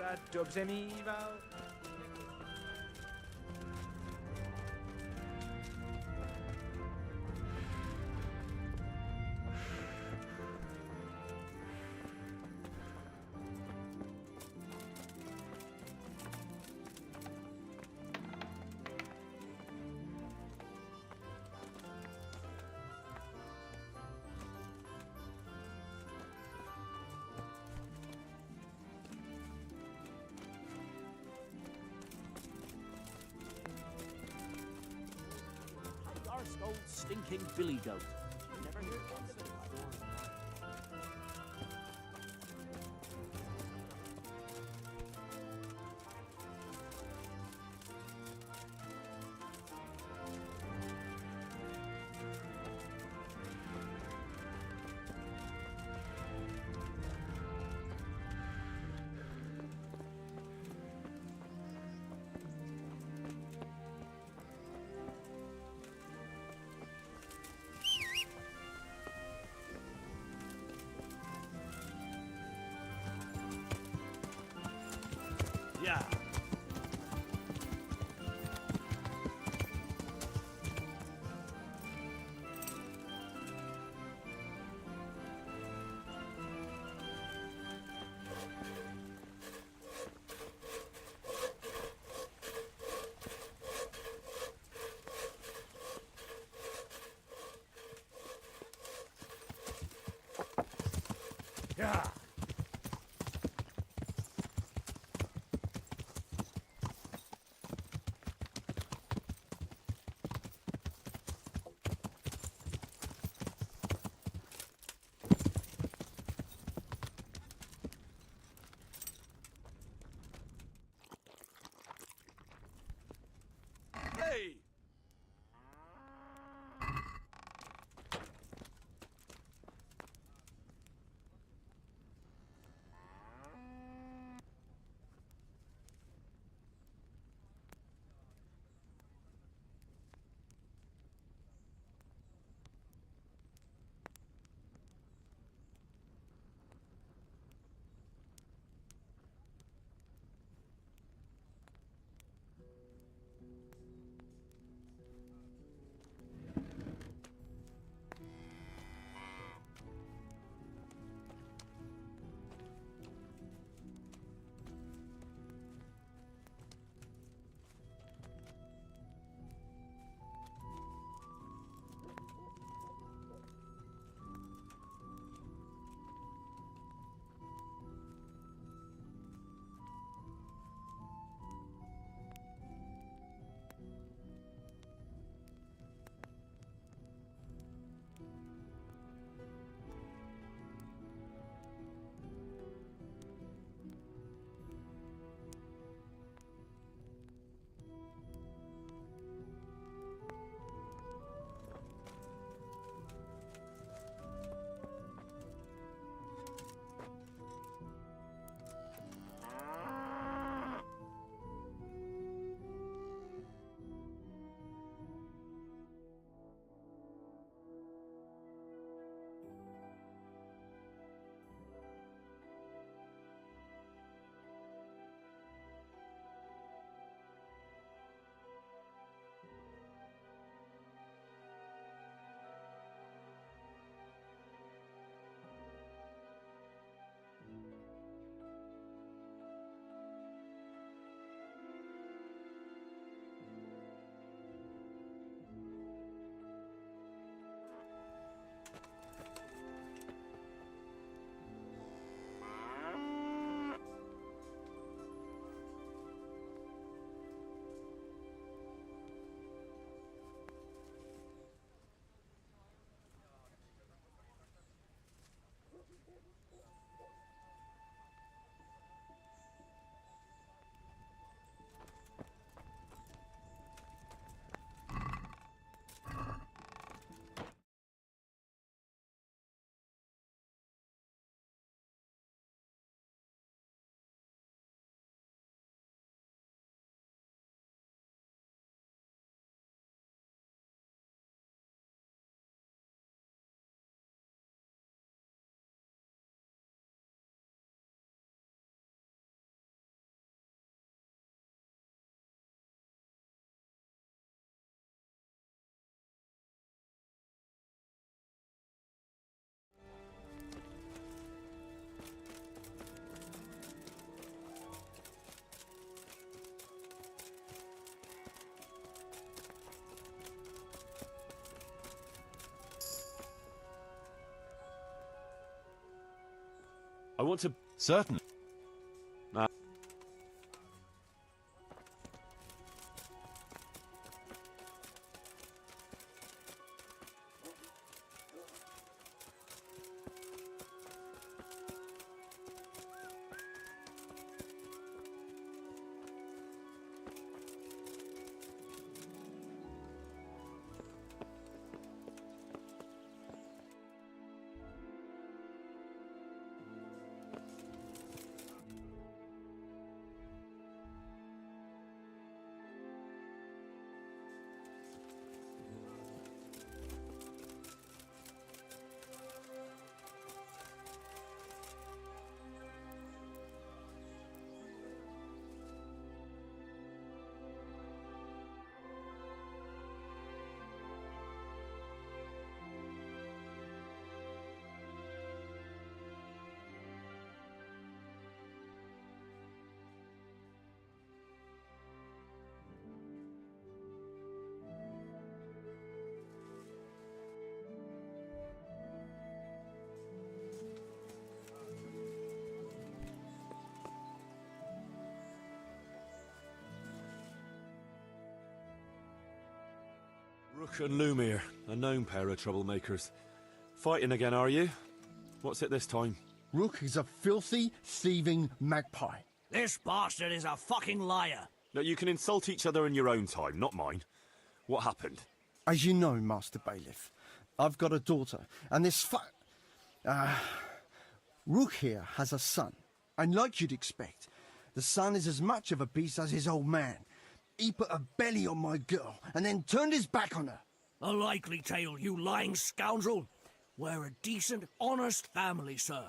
a dobře mýval. Arsed old stinking billy goat. Never heard of it. Yeah. Yeah. Hey! I want to... Certainly. Rook and Lumiere, a known pair of troublemakers. Fighting again, are you? What's it this time? Rook is a filthy, thieving magpie. This bastard is a fucking liar. No, you can insult each other in your own time, not mine. What happened? As you know, Master Bailiff, I've got a daughter, and this Rook here has a son. And like you'd expect, the son is as much of a beast as his old man. He put a belly on my girl, and then turned his back on her. A likely tale, you lying scoundrel. We're a decent, honest family, sir.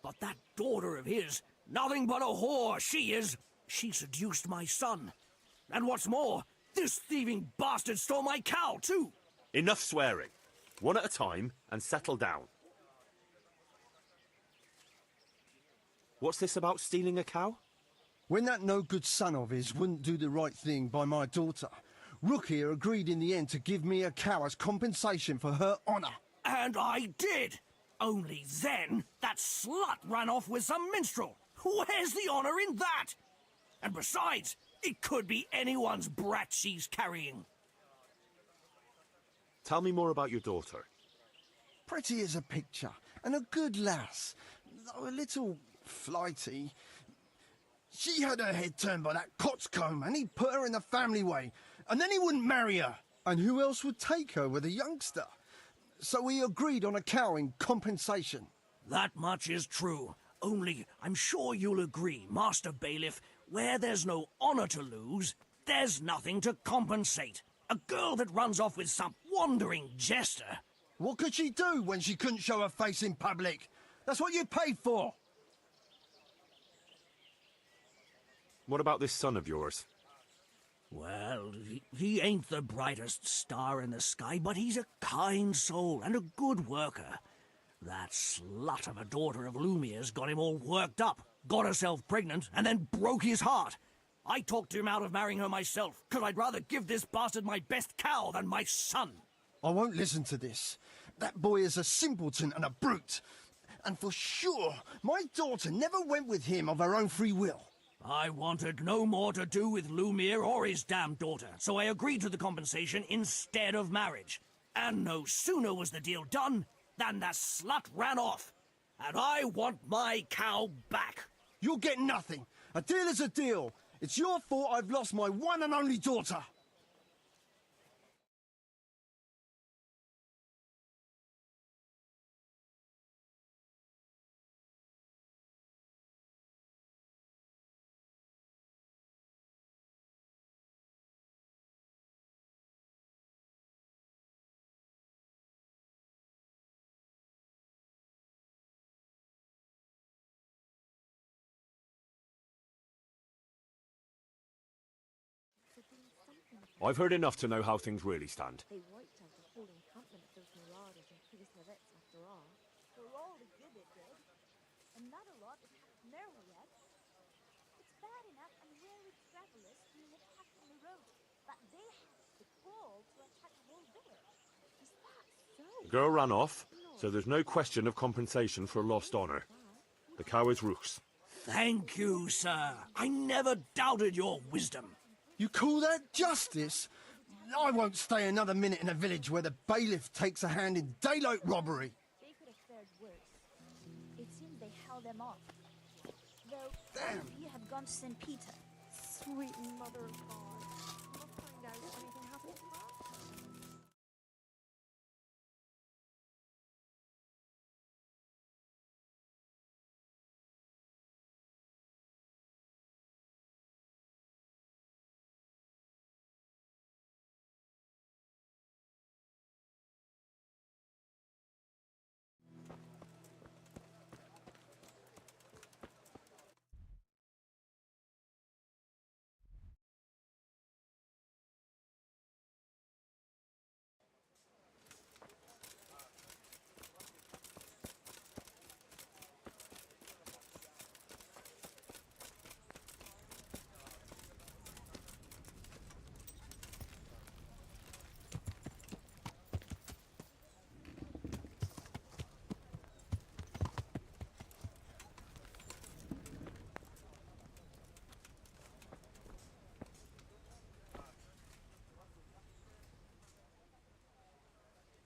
But that daughter of his, nothing but a whore, she is. She seduced my son. And what's more, this thieving bastard stole my cow, too. Enough swearing. One at a time, and settle down. What's this about stealing a cow? When that no-good son of his wouldn't do the right thing by my daughter, Rook here agreed in the end to give me a cow as compensation for her honour. And I did. Only then, that slut ran off with some minstrel. Where's the honour in that? And besides, it could be anyone's brat she's carrying. Tell me more about your daughter. Pretty as a picture, and a good lass, though a little flighty. She had her head turned by that coxcomb, and he put her in the family way, and then he wouldn't marry her. And who else would take her with a youngster? So we agreed on a cow in compensation. That much is true. Only, I'm sure you'll agree, Master Bailiff, where there's no honour to lose, there's nothing to compensate. A girl that runs off with some wandering jester. What could she do when she couldn't show her face in public? That's what you paid for. What about this son of yours? Well, he ain't the brightest star in the sky, but he's a kind soul and a good worker. That slut of a daughter of Lumiere's got him all worked up, got herself pregnant, and then broke his heart. I talked him out of marrying her myself, because I'd rather give this bastard my best cow than my son. I won't listen to this. That boy is a simpleton and a brute. And for sure, my daughter never went with him of her own free will. I wanted no more to do with Lumiere or his damned daughter, so I agreed to the compensation instead of marriage. And no sooner was the deal done than the slut ran off. And I want my cow back. You'll get nothing. A deal is a deal. It's your fault I've lost my one and only daughter. I've heard enough to know how things really stand. They wiped out the whole encampment of those marauders and priestesses after all. For all the good it did. Another lot attacked Merwiad. It's bad enough unwary travelers being attacked on the road, but they had the gall to attack a whole village. Is that so? The girl ran off, so there's no question of compensation for lost honour. The coward's rooks. Thank you, sir. I never doubted your wisdom. You call that justice? I won't stay another minute in a village where the bailiff takes a hand in daylight robbery. They could have fared worse. It seems they held them off. Though, Damn. you had gone to St. Peter. Sweet mother of God. I'll find out if anything happens to her.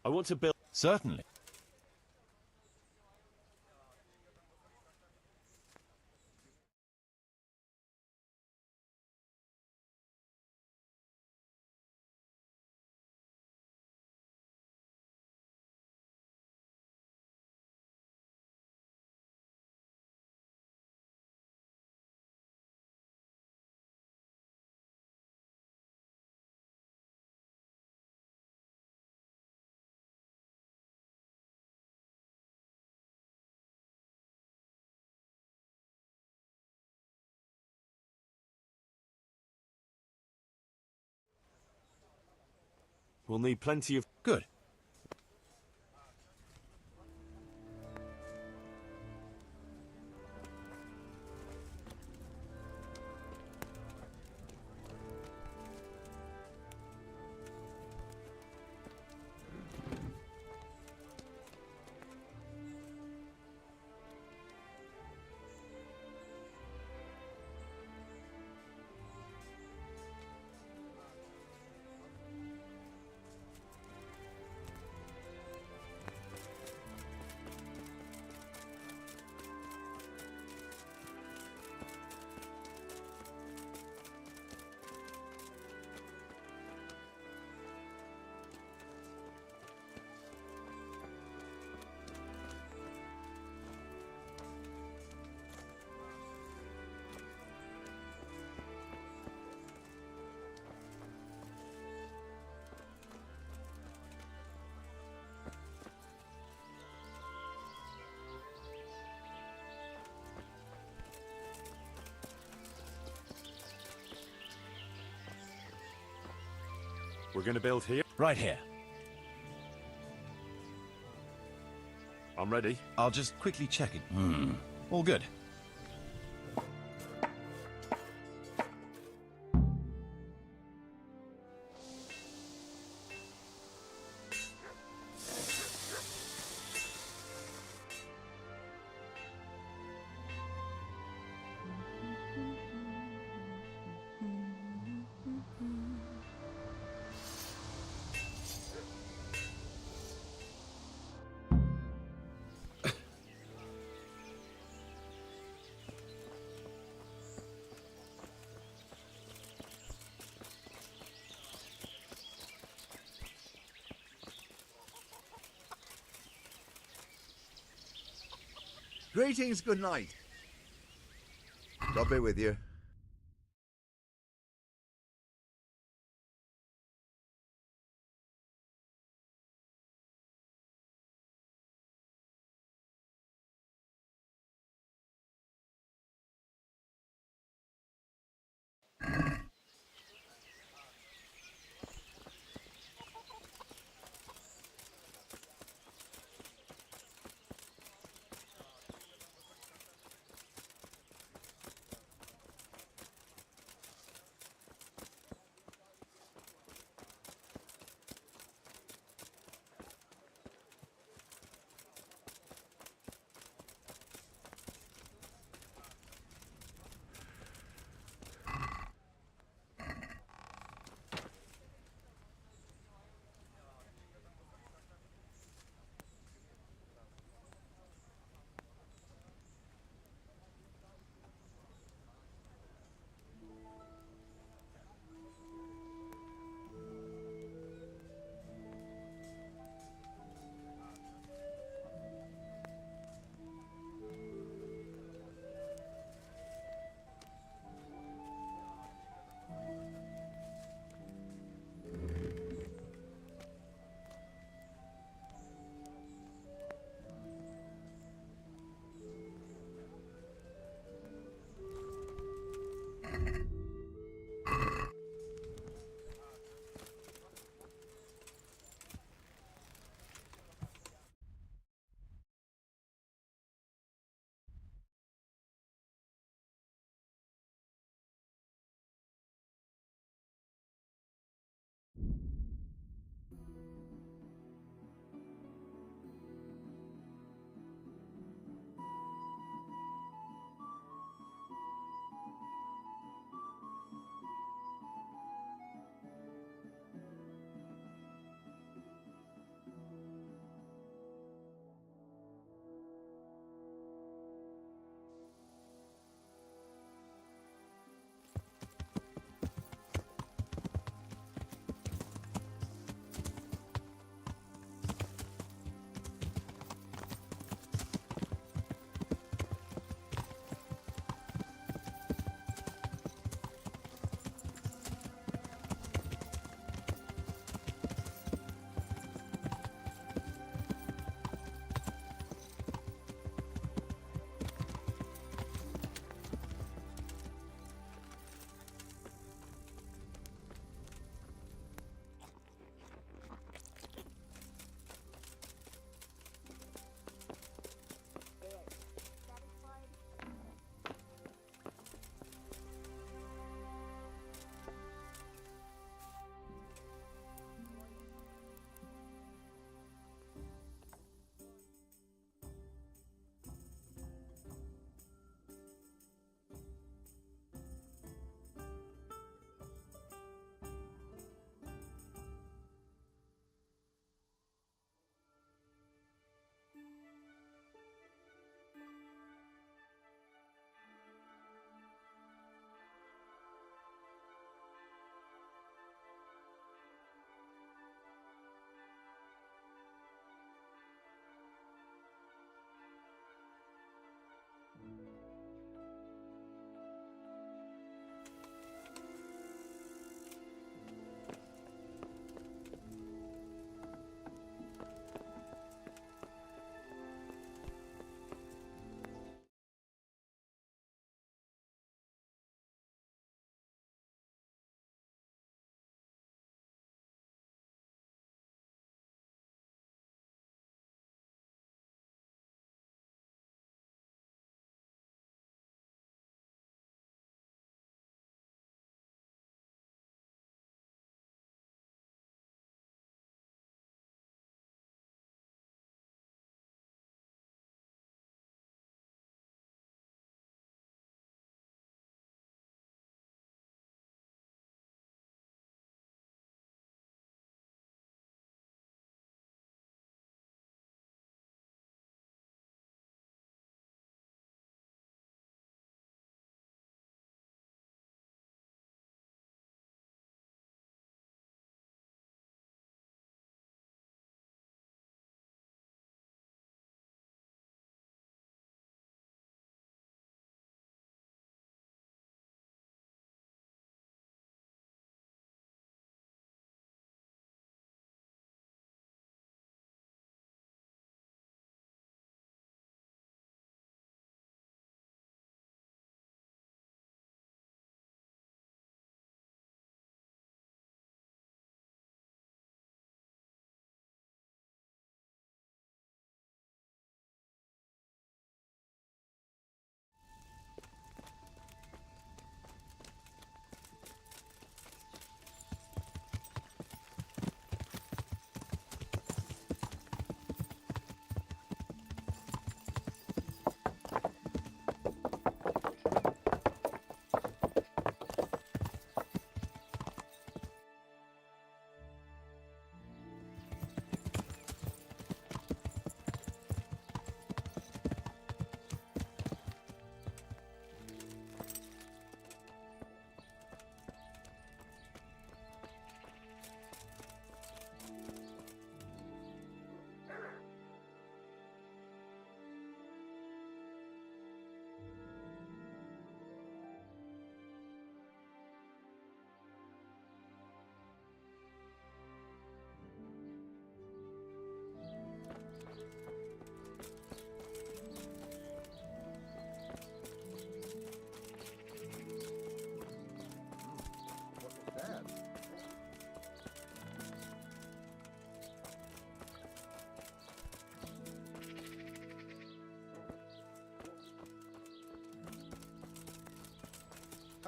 I want to build... Certainly. We'll need plenty of... Good. We're going to build here. Right here. I'm ready. I'll just quickly check it. All good. Greetings, good night. God be with you.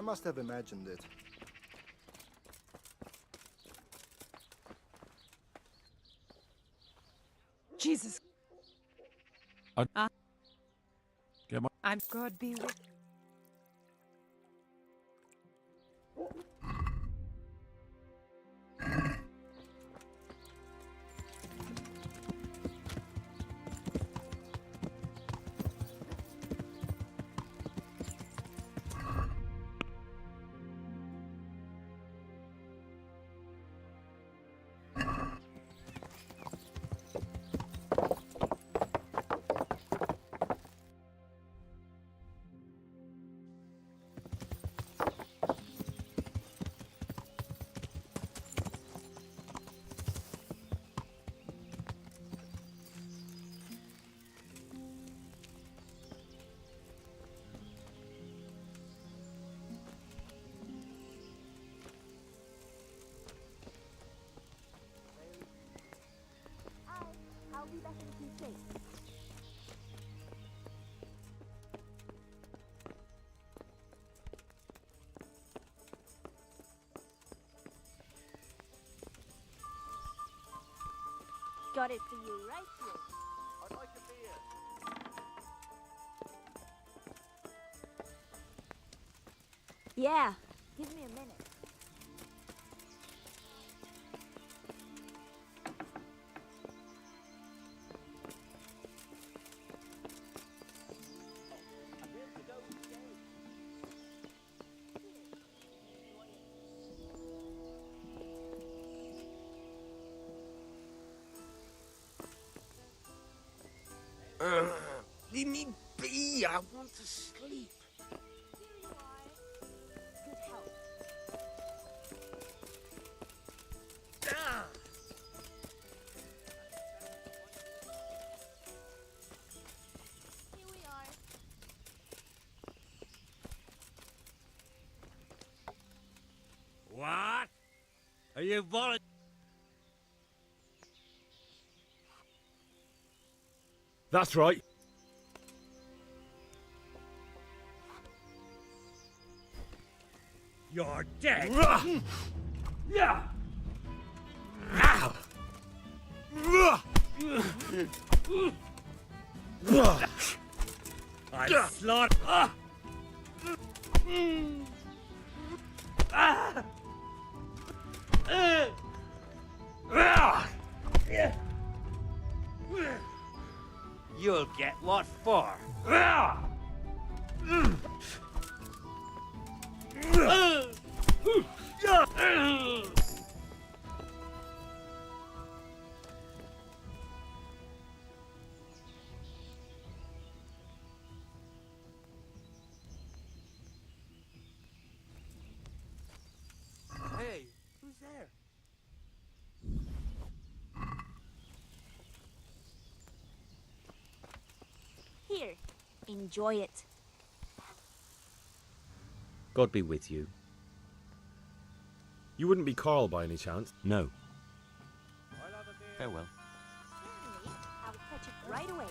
must have imagined it. Jesus. Get my I'm God be with. I'll be back in a few seconds. Got it for you right here. I'd like a beer. Yeah, give me a minute. Leave me be. I want to sleep. Here you are. Good help. Ah! Here we are. What? Are you volunteering? That's right. You're dead. Yeah. I slaughter. You'll get what for. Hey, who's there? Here, enjoy it. God be with you. You wouldn't be Carl by any chance? No. Farewell. Certainly, I'll catch it right away.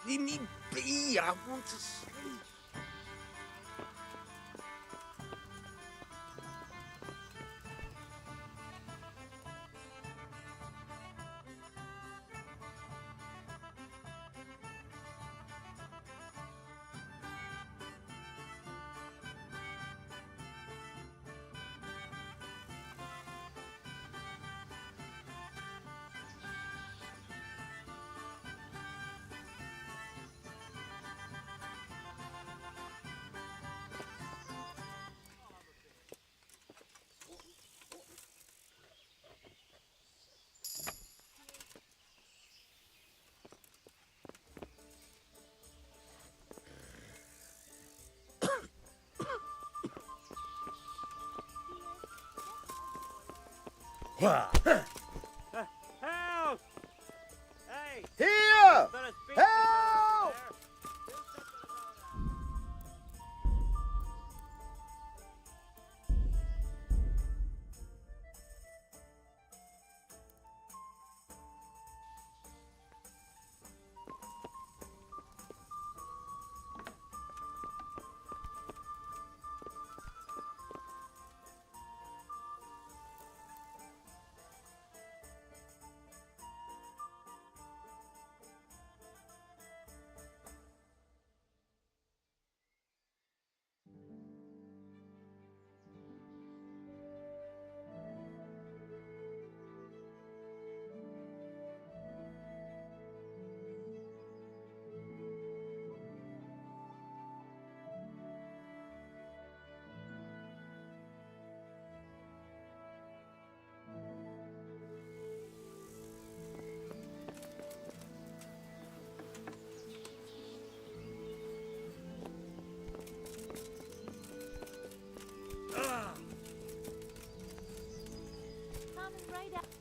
Leave me be. I want to sleep. Help! Hey! Here! Better speak Help! to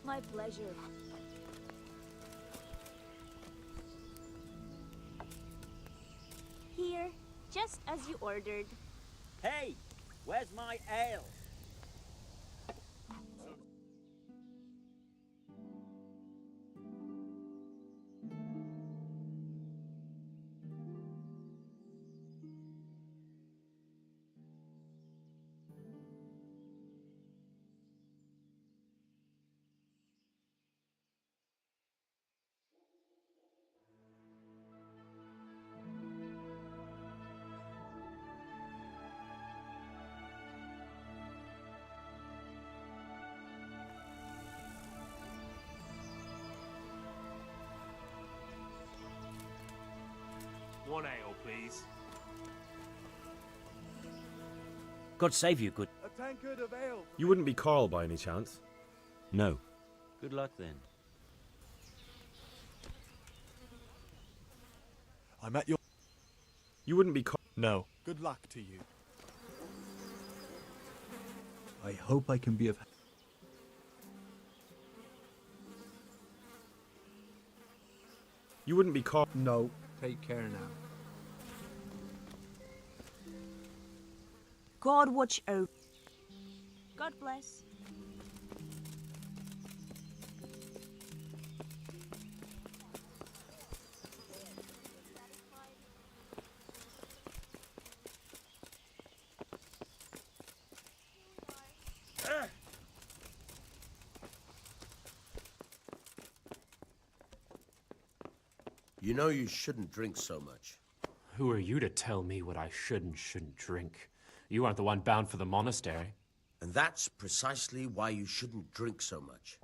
My pleasure. Here, just as you ordered. Hey, where's my ale? One ale, please. God save you, good. A tankard of ale. You wouldn't be Carl by any chance? No. Good luck then. I'm at your... You wouldn't be Carl. No. Good luck to you. I hope I can be of... You wouldn't be Carl. No. Take care now. God watch over. God bless. You know you shouldn't drink so much. Who are you to tell me what I should and shouldn't drink? You aren't the one bound for the monastery. And that's precisely why you shouldn't drink so much.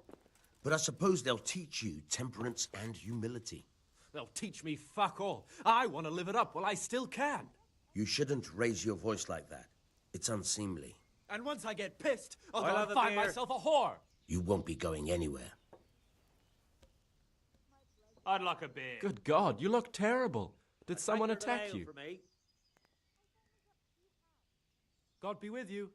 But I suppose they'll teach you temperance and humility. They'll teach me fuck all. I want to live it up while I still can. You shouldn't raise your voice like that. It's unseemly. And once I get pissed, I'll I'll go have and a find beer. myself a whore. You won't be going anywhere. I'd like a beer. Good God, you look terrible. Did someone attack you? God be with you.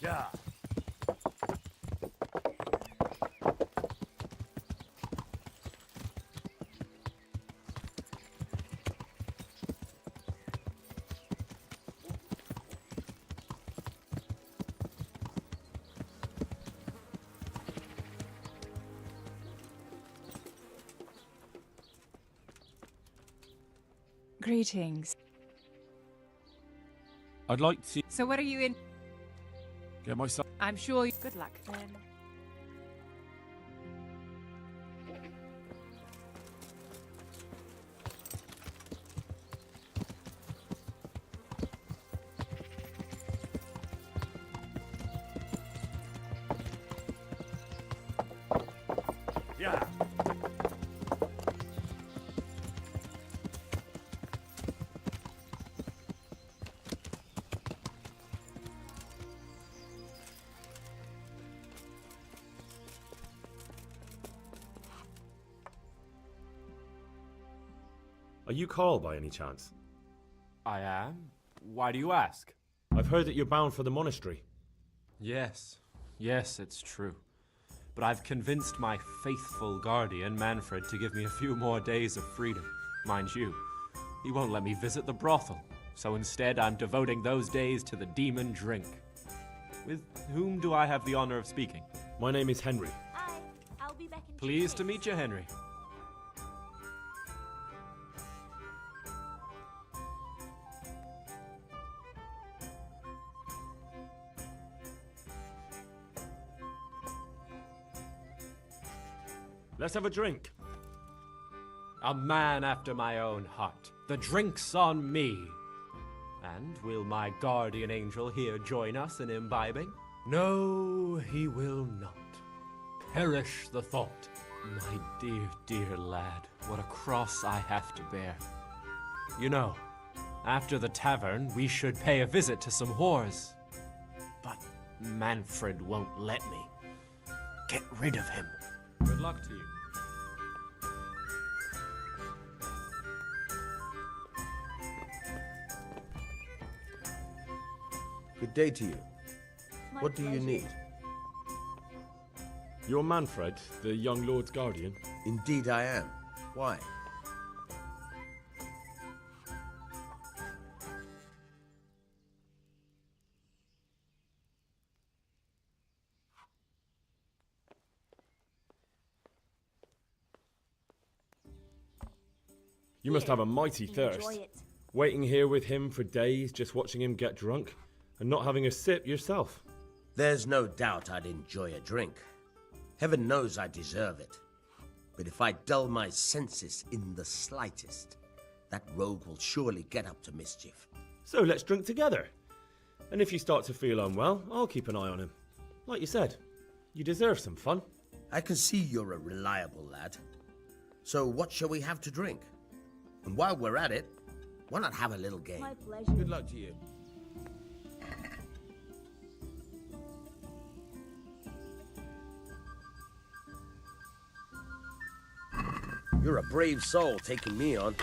Yeah. Greetings. I'd like to So what are you in? get myself. I'm sure you... Good luck then. Yeah. Are you Carl by any chance? I am. Why do you ask? I've heard that you're bound for the monastery. Yes. Yes, it's true. But I've convinced my faithful guardian, Manfred, to give me a few more days of freedom. Mind you, he won't let me visit the brothel. So instead, I'm devoting those days to the demon drink. With whom do I have the honor of speaking? My name is Henry. I'll be back in 2 Pleased to days. meet you, Henry. Let's have a drink. A man after my own heart. The drink's on me. And will my guardian angel here join us in imbibing? No, he will not. Perish the thought. My dear, dear lad, what a cross I have to bear. You know, after the tavern, we should pay a visit to some whores. But Manfred won't let me. Get rid of him. Good luck to you. Good day to you. My What do you pleasure. need? You're Manfred, the young lord's guardian? Indeed I am. Why? You must have a mighty Enjoy thirst. it. Waiting here with him for days, just watching him get drunk, and not having a sip yourself. There's no doubt I'd enjoy a drink. Heaven knows I deserve it. But if I dull my senses in the slightest, that rogue will surely get up to mischief. So let's drink together. And if you start to feel unwell, I'll keep an eye on him. Like you said, you deserve some fun. I can see you're a reliable lad. So what shall we have to drink? And while we're at it, why not have a little game? My pleasure. Good luck to you. You're a brave soul taking me on.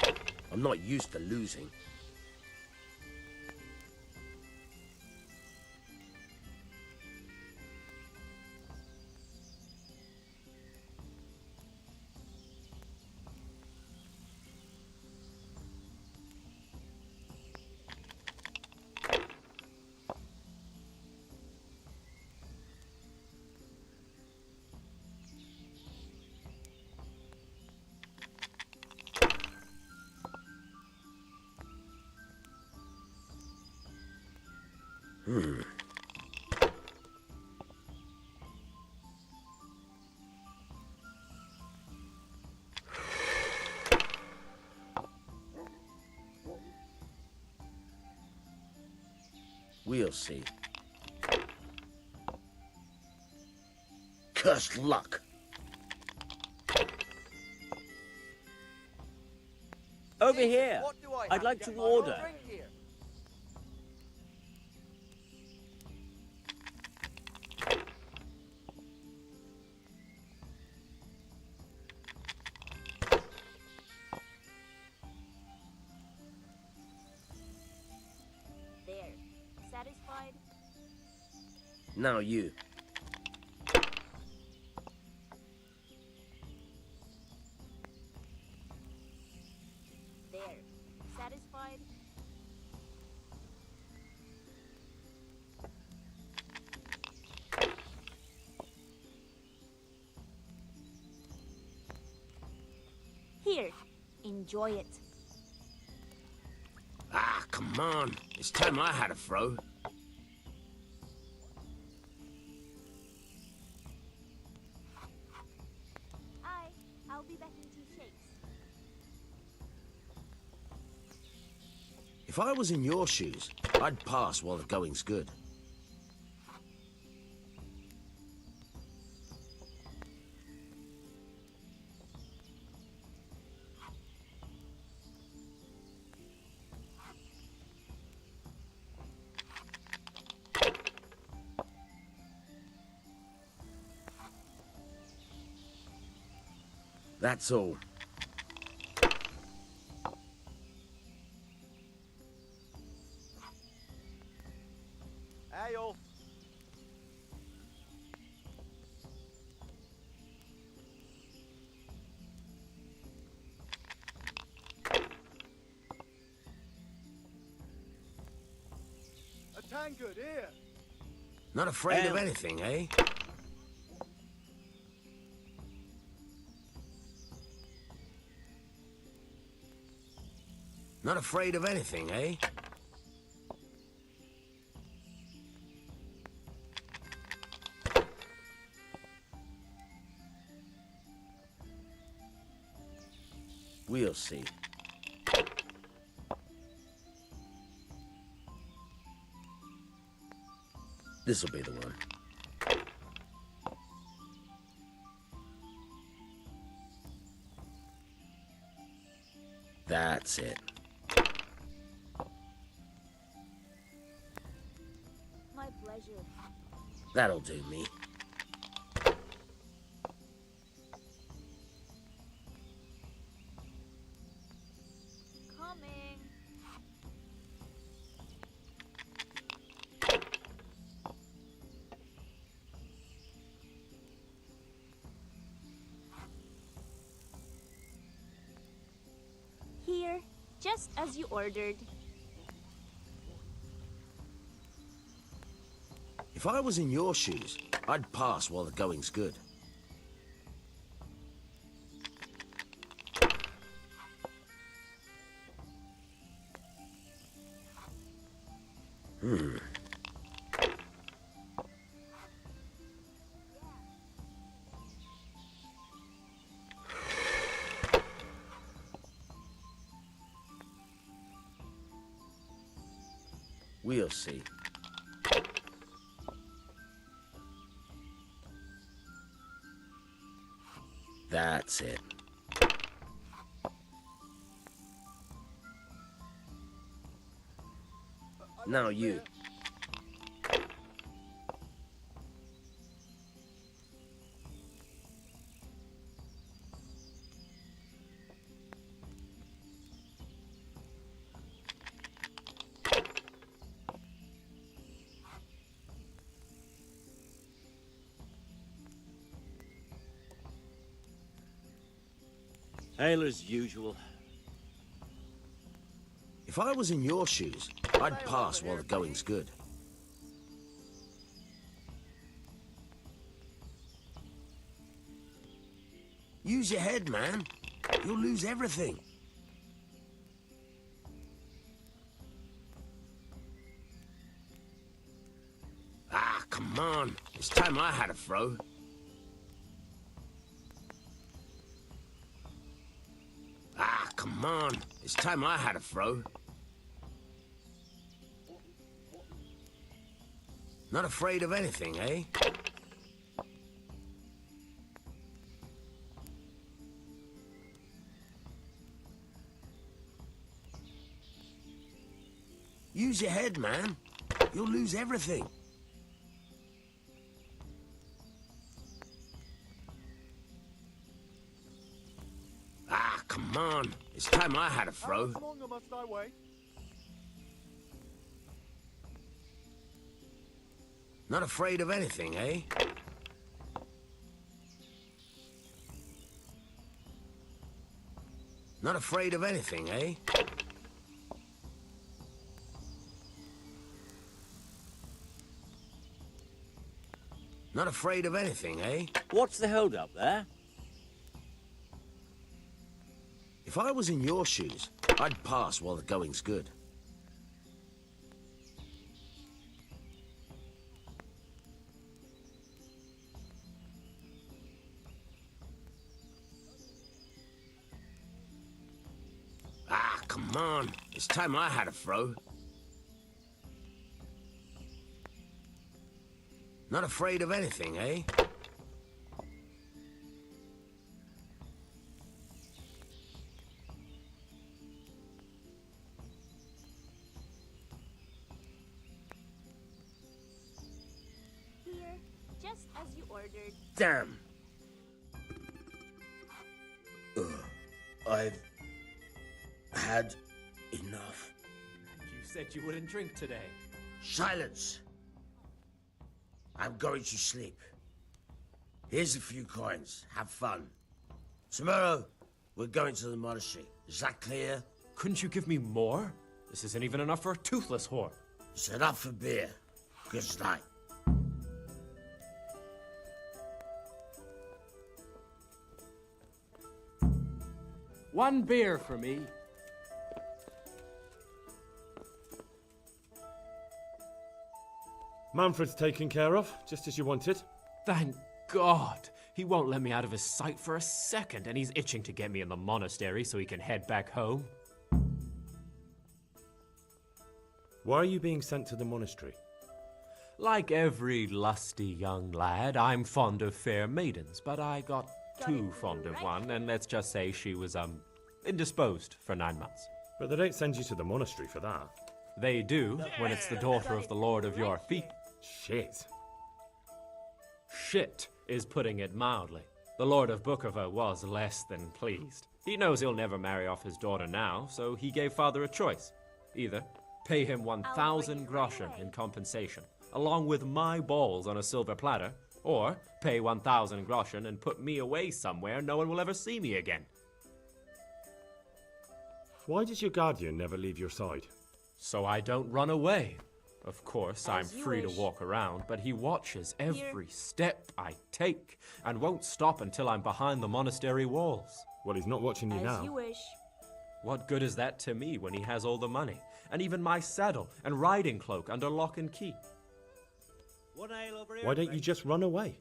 I'm not used to losing. We'll see. Cursed luck. Over here. I'd like to order. There. Satisfied? Now you. There. Satisfied? Here. Enjoy it. Ah, come on. It's time I had a throw. I'll be back in 2 shakes. If I was in your shoes, I'd pass while the going's good. That's all. Ale. A tankard here. Not afraid of anything, eh? Not afraid of anything, eh? We'll see. This'll be the one. That's it. My pleasure. That'll do me. Coming. just as you ordered. If I was in your shoes, I'd pass while the going's good. We'll see. That's it. Now you. Ale as usual. If I was in your shoes, I'd pass while the going's good. Use your head, man. You'll lose everything. Ah, come on. It's time I had a throw. Ah, come on. It's time I had a throw. Not afraid of anything, eh? Use your head, man. You'll lose everything. Ah, come on. It's time I had a throw. How long must I wait? Not afraid of anything, eh? Not afraid of anything, eh? Not afraid of anything, eh? What's the hold-up there? If I was in your shoes, I'd pass while the going's good. Ah, come on. It's time I had a throw. Not afraid of anything, eh? Here, just as you ordered. Damn. I've had enough. You said you wouldn't drink today. Silence. I'm going to sleep. Here's a few coins. Have fun. Tomorrow, we're going to the monastery. Is that clear? Couldn't you give me more? This isn't even enough for a toothless whore. It's enough for beer. Good night. One beer for me. Manfred's taken care of, just as you wanted. Thank God. He won't let me out of his sight for a second, and he's itching to get me in the monastery so he can head back home. Why are you being sent to the monastery? Like every lusty young lad, I'm fond of fair maidens, but I got too fond of one, and let's just say she was, indisposed for 9 months. But they don't send you to the monastery for that. They do, when it's the daughter of the Lord of your feet. Shit. Shit is putting it mildly. The Lord of Bukover was less than pleased. He knows he'll never marry off his daughter now, so he gave father a choice. Either pay him 1,000 groschen in compensation, along with my balls on a silver platter, or pay 1,000 groschen and put me away somewhere no one will ever see me again. Why does your guardian never leave your side? So I don't run away. Of course, I'm As you free to wish. walk around, but he watches every step I take and won't stop until I'm behind the monastery walls. Well, he's not watching you As now. you wish. What good is that to me when he has all the money, and even my saddle and riding cloak under lock and key? One ale over here. Why don't you just run away?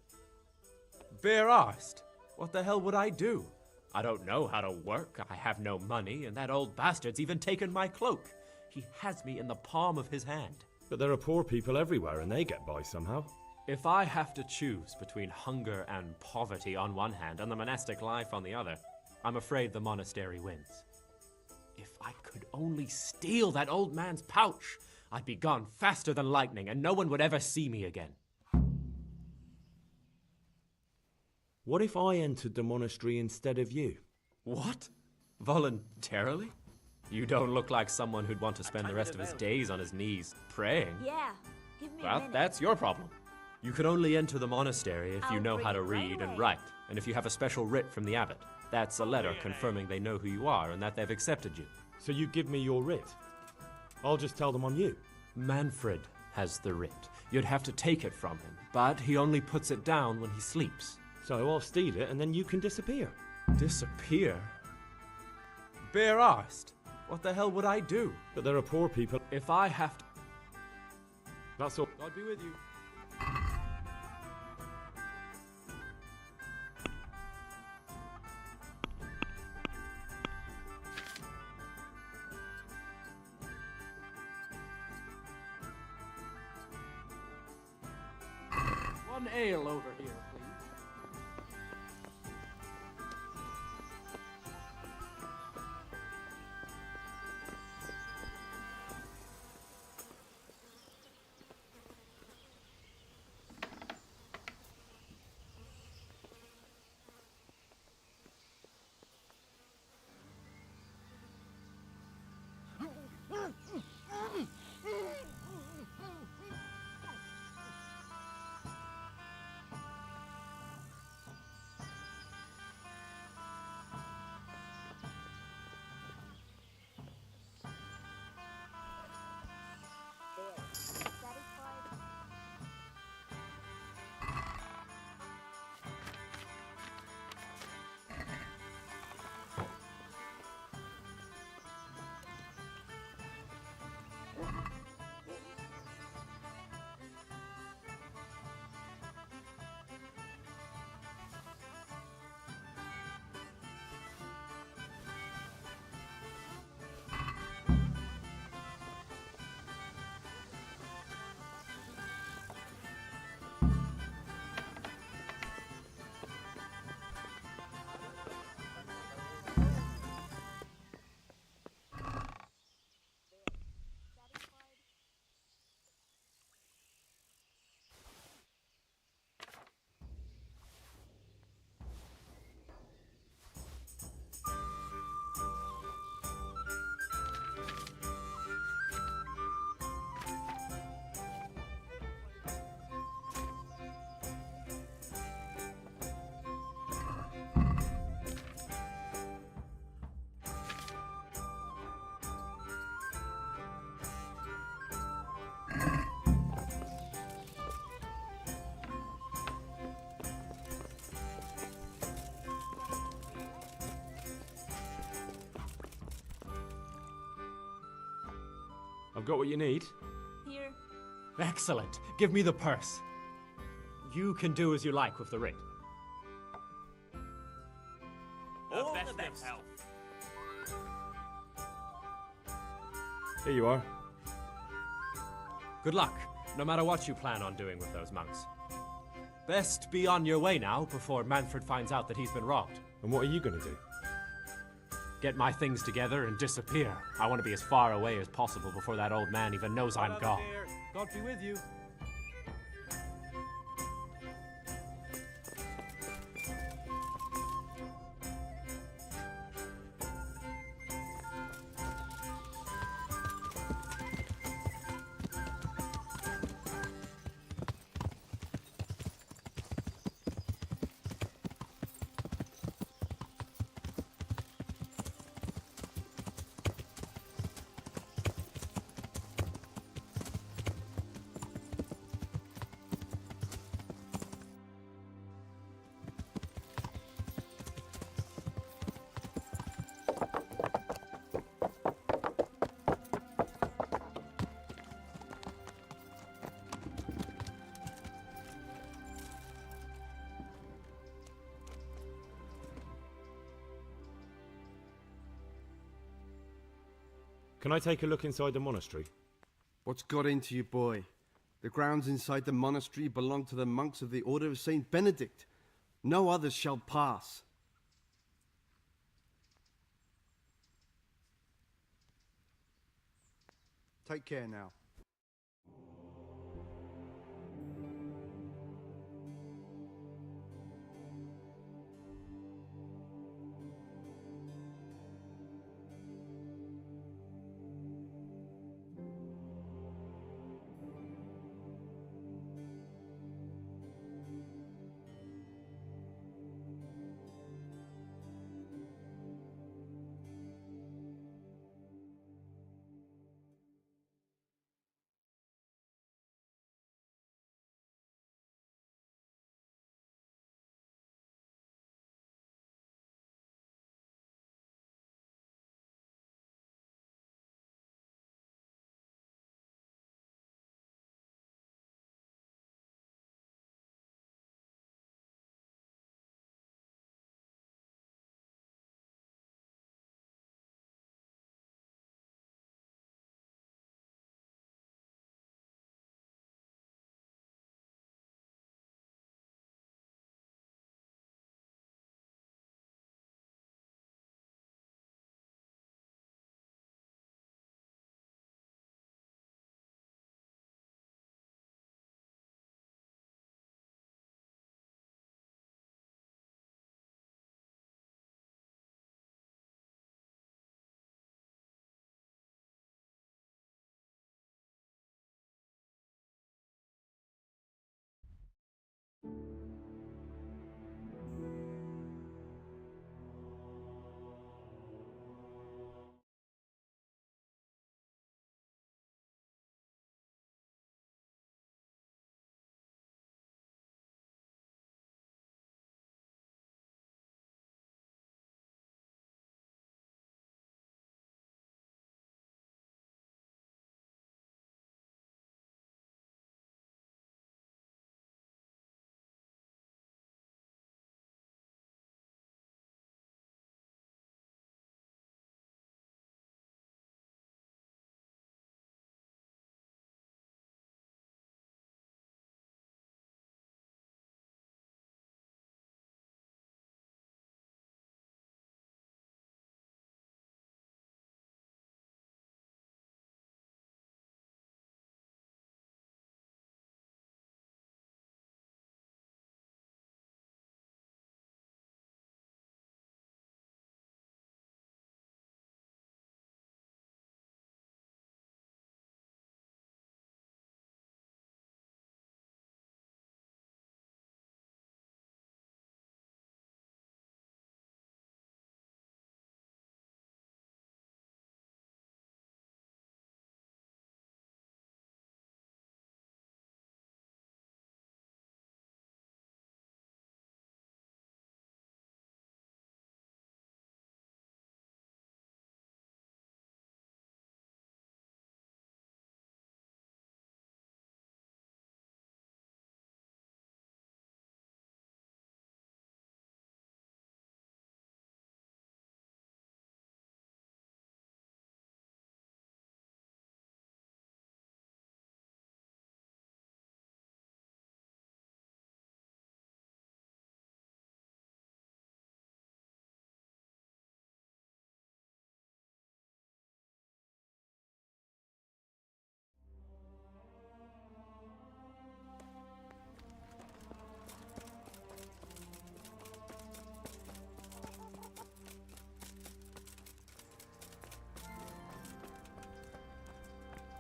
Bare arsed. What the hell would I do? I don't know how to work, I have no money, and that old bastard's even taken my cloak. He has me in the palm of his hand. But there are poor people everywhere and they get by somehow. If I have to choose between hunger and poverty on one hand and the monastic life on the other, I'm afraid the monastery wins. If I could only steal that old man's pouch, I'd be gone faster than lightning and no one would ever see me again. What if I entered the monastery instead of you? What? Voluntarily? You don't look like someone who'd want to spend the rest of his days on his knees praying. Yeah. Give me a Well, minute. that's your problem. You can only enter the monastery if you I'll know bring how to it right read and away. write, and if you have a special writ from the abbot. That's a letter confirming they know who you are and that they've accepted you. So you give me your writ. I'll just tell them I'm you. Manfred has the writ. You'd have to take it from him, but he only puts it down when he sleeps. So I'll steal it and then you can disappear. Disappear? Bare arsed. What the hell would I do? But there are poor people. If I have to... That's all. God be with you. One ale over here, please. Satisfied? I've got what you need. Here. Excellent. Give me the purse. You can do as you like with the writ. All best the of best. health. Here you are. Good luck, no matter what you plan on doing with those monks. Best be on your way now before Manfred finds out that he's been robbed. And what are you going to do? Get my things together and disappear. I want to be as far away as possible before that old man even knows I'm gone. God be with you. Can I take a look inside the monastery? What's got into you, boy? The grounds inside the monastery belong to the monks of the Order of Saint Benedict. No others shall pass. Take care now.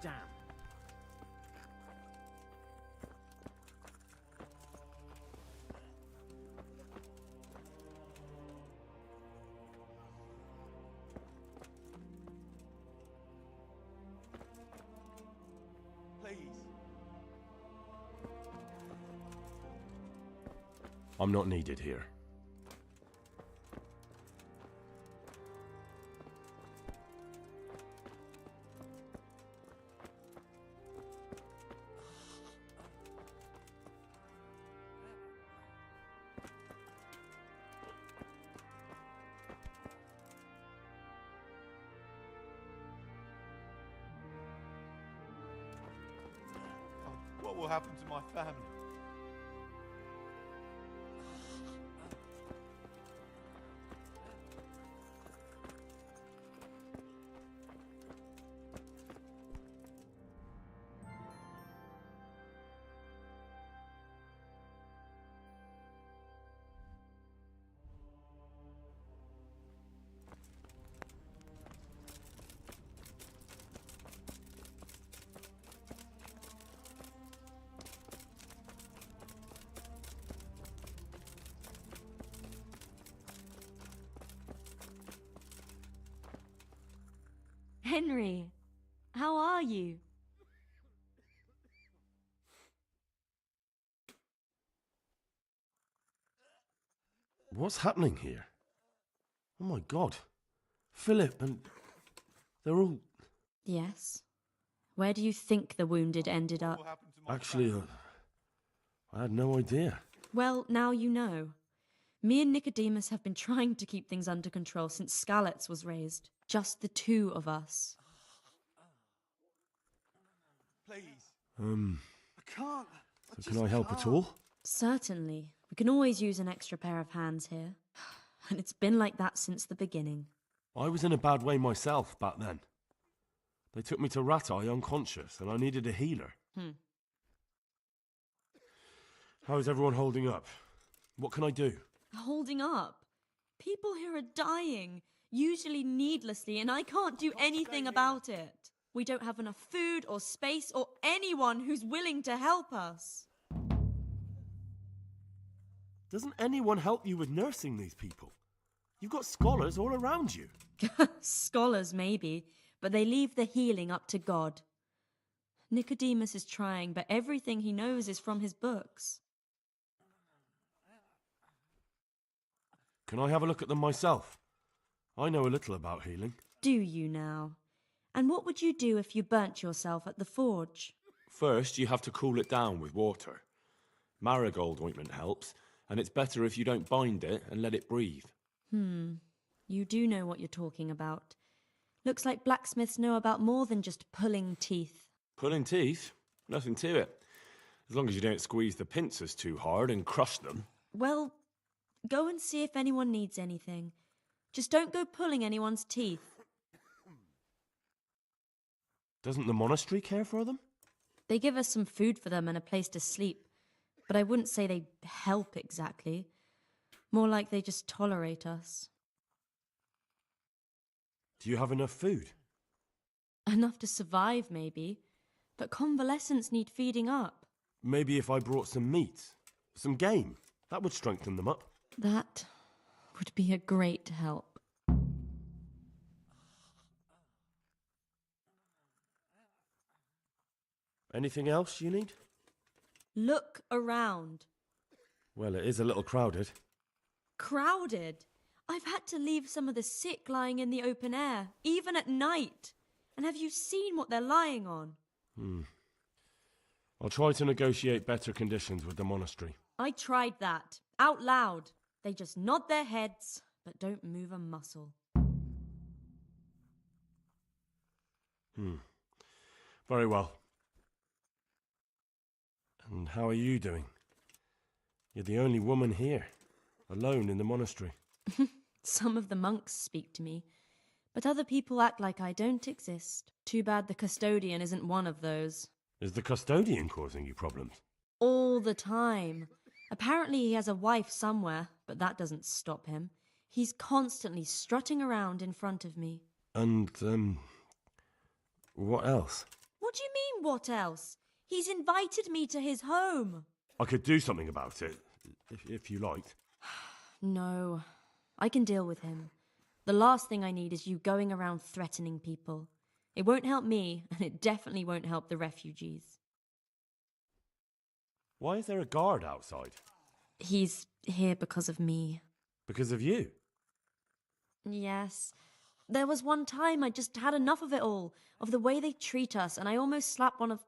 Damn. Please. I'm not needed here. What will happen to my family? Henry, how are you? What's happening here? Oh my god. Philip and... they're all... Yes. Where do you think the wounded ended up? Actually, I had no idea. Well, now you know. Me and Nicodemus have been trying to keep things under control since Skalitz was raised. Just the two of us. Please. I can't. So can I help at all? Certainly. We can always use an extra pair of hands here. And it's been like that since the beginning. I was in a bad way myself back then. They took me to Ratai unconscious and I needed a healer. How is everyone holding up? What can I do? Holding up? People here are dying, usually needlessly, and I can't do anything about it. We don't have enough food or space or anyone who's willing to help us. Doesn't anyone help you with nursing these people? You've got scholars all around you. Scholars, maybe, but they leave the healing up to God. Nicodemus is trying, but everything he knows is from his books. Can I have a look at them myself? I know a little about healing. Do you now? And what would you do if you burnt yourself at the forge? First, you have to cool it down with water. Marigold ointment helps, and it's better if you don't bind it and let it breathe. You do know what you're talking about. Looks like blacksmiths know about more than just pulling teeth. Pulling teeth? Nothing to it. As long as you don't squeeze the pincers too hard and crush them. Well, go and see if anyone needs anything. Just don't go pulling anyone's teeth. Doesn't the monastery care for them? They give us some food for them and a place to sleep, but I wouldn't say they help exactly. More like they just tolerate us. Do you have enough food? Enough to survive, maybe, but convalescents need feeding up. Maybe if I brought some meat, some game, that would strengthen them up. That would be a great help. Anything else you need? Look around. Well, it is a little crowded. Crowded? I've had to leave some of the sick lying in the open air, even at night. And have you seen what they're lying on? I'll try to negotiate better conditions with the monastery. I tried that, out loud. They just nod their heads, but don't move a muscle. Very well. And how are you doing? You're the only woman here, alone in the monastery. Some of the monks speak to me, but other people act like I don't exist. Too bad the custodian isn't one of those. Is the custodian causing you problems? All the time. Apparently he has a wife somewhere, but that doesn't stop him. He's constantly strutting around in front of me. And, what else? What do you mean, what else? He's invited me to his home. I could do something about it, if you liked. No, I can deal with him. The last thing I need is you going around threatening people. It won't help me, and it definitely won't help the refugees. Why is there a guard outside? He's here because of me. Because of you? Yes. There was one time I just had enough of it all, of the way they treat us, and I almost slapped one of...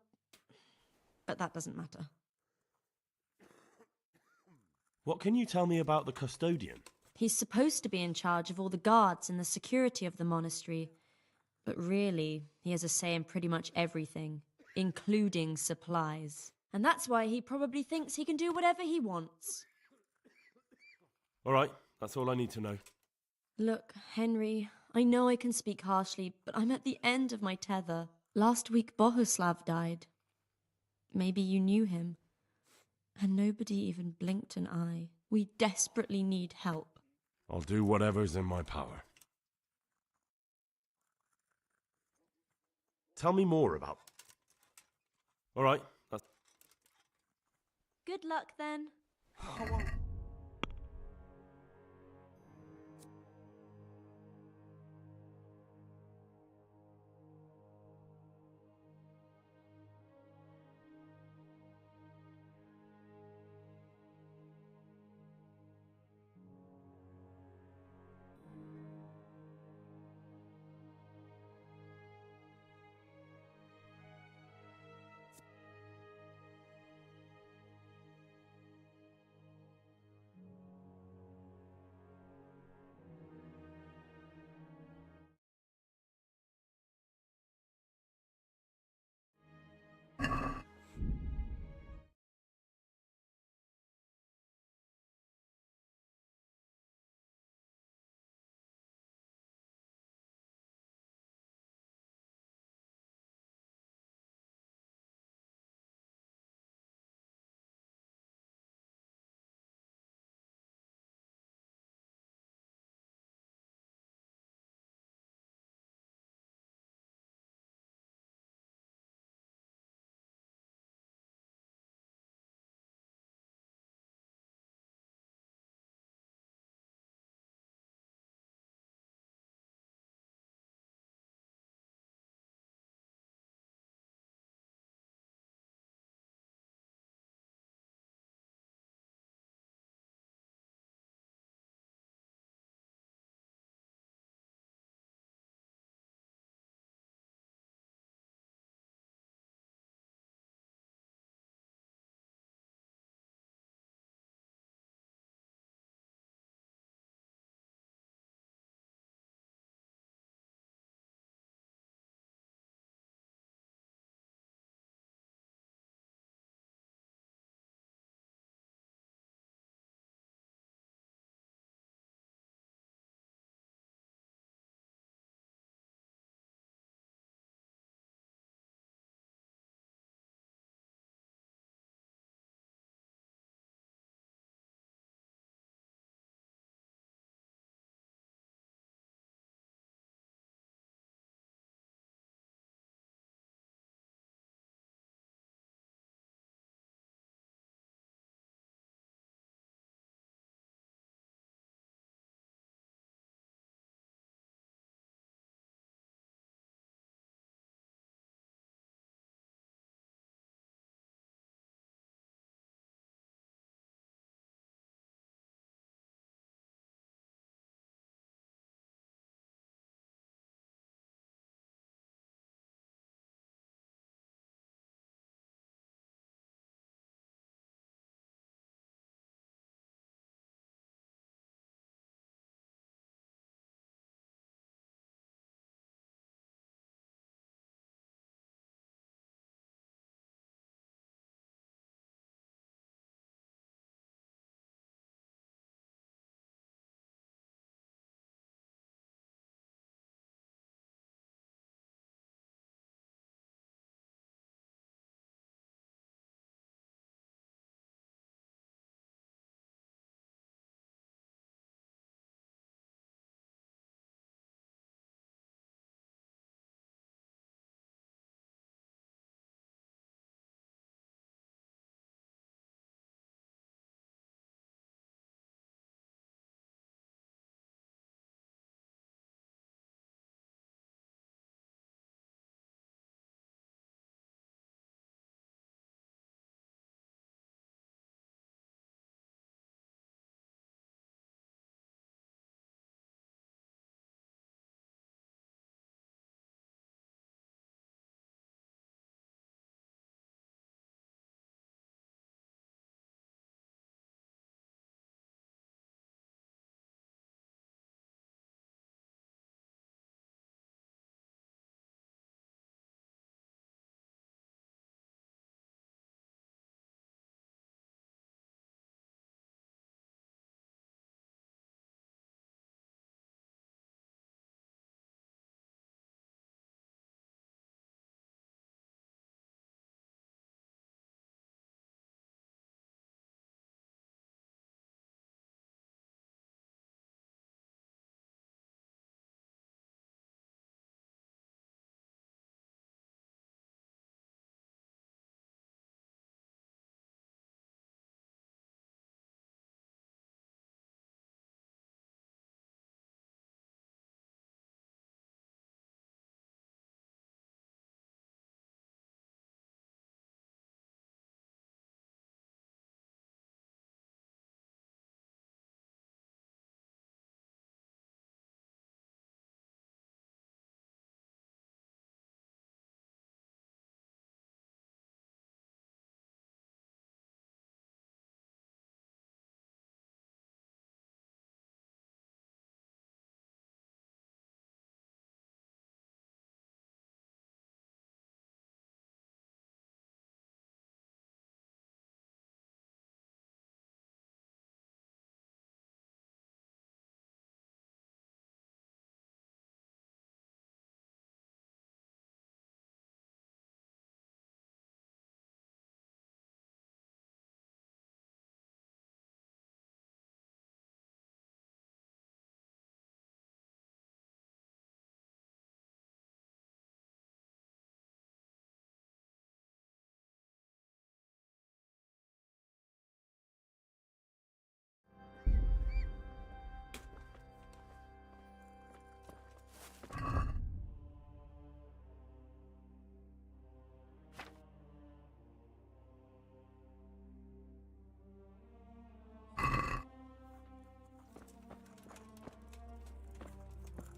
But that doesn't matter. What can you tell me about the custodian? He's supposed to be in charge of all the guards and the security of the monastery. But really, he has a say in pretty much everything, including supplies. And that's why he probably thinks he can do whatever he wants. All right, that's all I need to know. Look, Henry, I know I can speak harshly, but I'm at the end of my tether. Last week Bohuslav died. Maybe you knew him. And nobody even blinked an eye. We desperately need help. I'll do whatever's in my power. Tell me more about... All right, that's... Good luck then.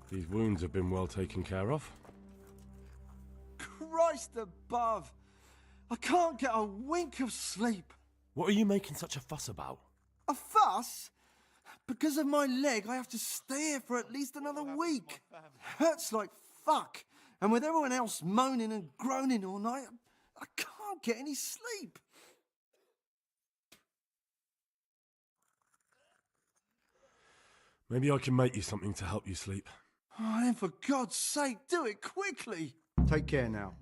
These wounds have been well taken care of. Christ above! I can't get a wink of sleep. What are you making such a fuss about? A fuss? Because of my leg, I have to stay here for at least another week. Hurts like fuck. And with everyone else moaning and groaning all night, I can't get any sleep. Maybe I can make you something to help you sleep. Oh, then for God's sake, do it quickly. Take care now.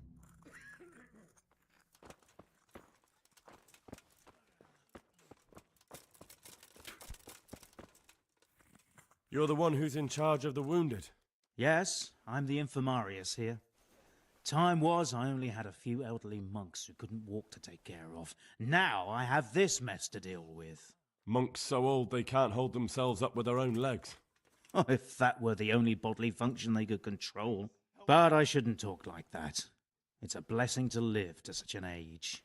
You're the one who's in charge of the wounded. Yes, I'm the infirmarius here. Time was I only had a few elderly monks who couldn't walk to take care of. Now I have this mess to deal with. Monks so old they can't hold themselves up with their own legs. Oh, if that were the only bodily function they could control. But I shouldn't talk like that. It's a blessing to live to such an age.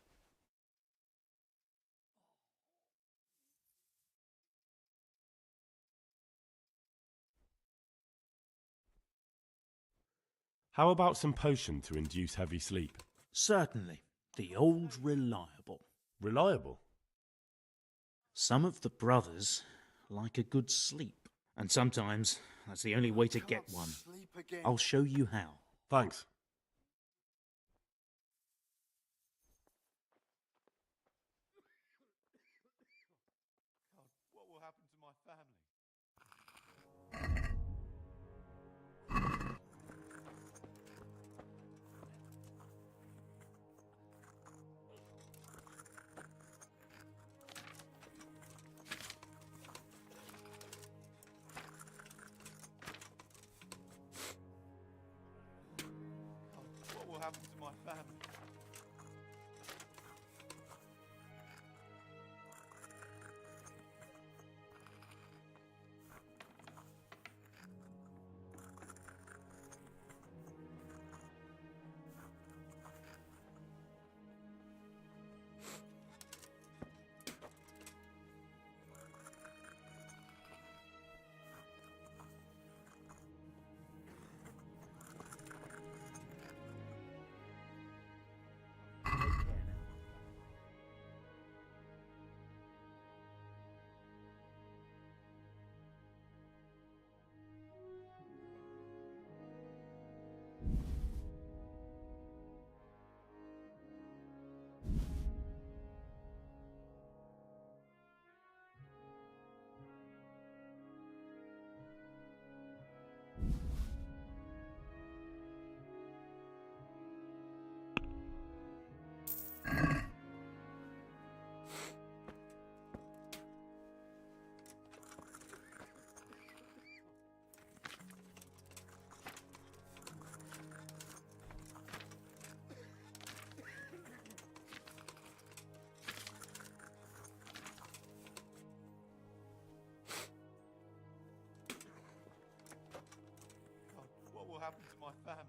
How about some potion to induce heavy sleep? Certainly. The old reliable. Reliable? Some of the brothers like a good sleep. And sometimes that's the only way to get one. I'll show you how. Thanks. God, what will happen to my family? What will happen to my family? What will happen to my family?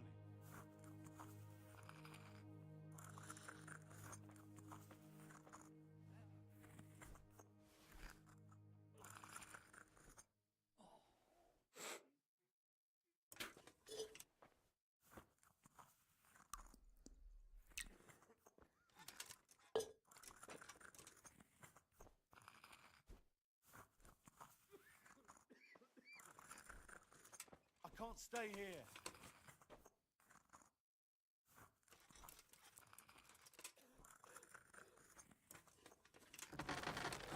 I can't stay here.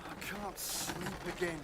I can't sleep again.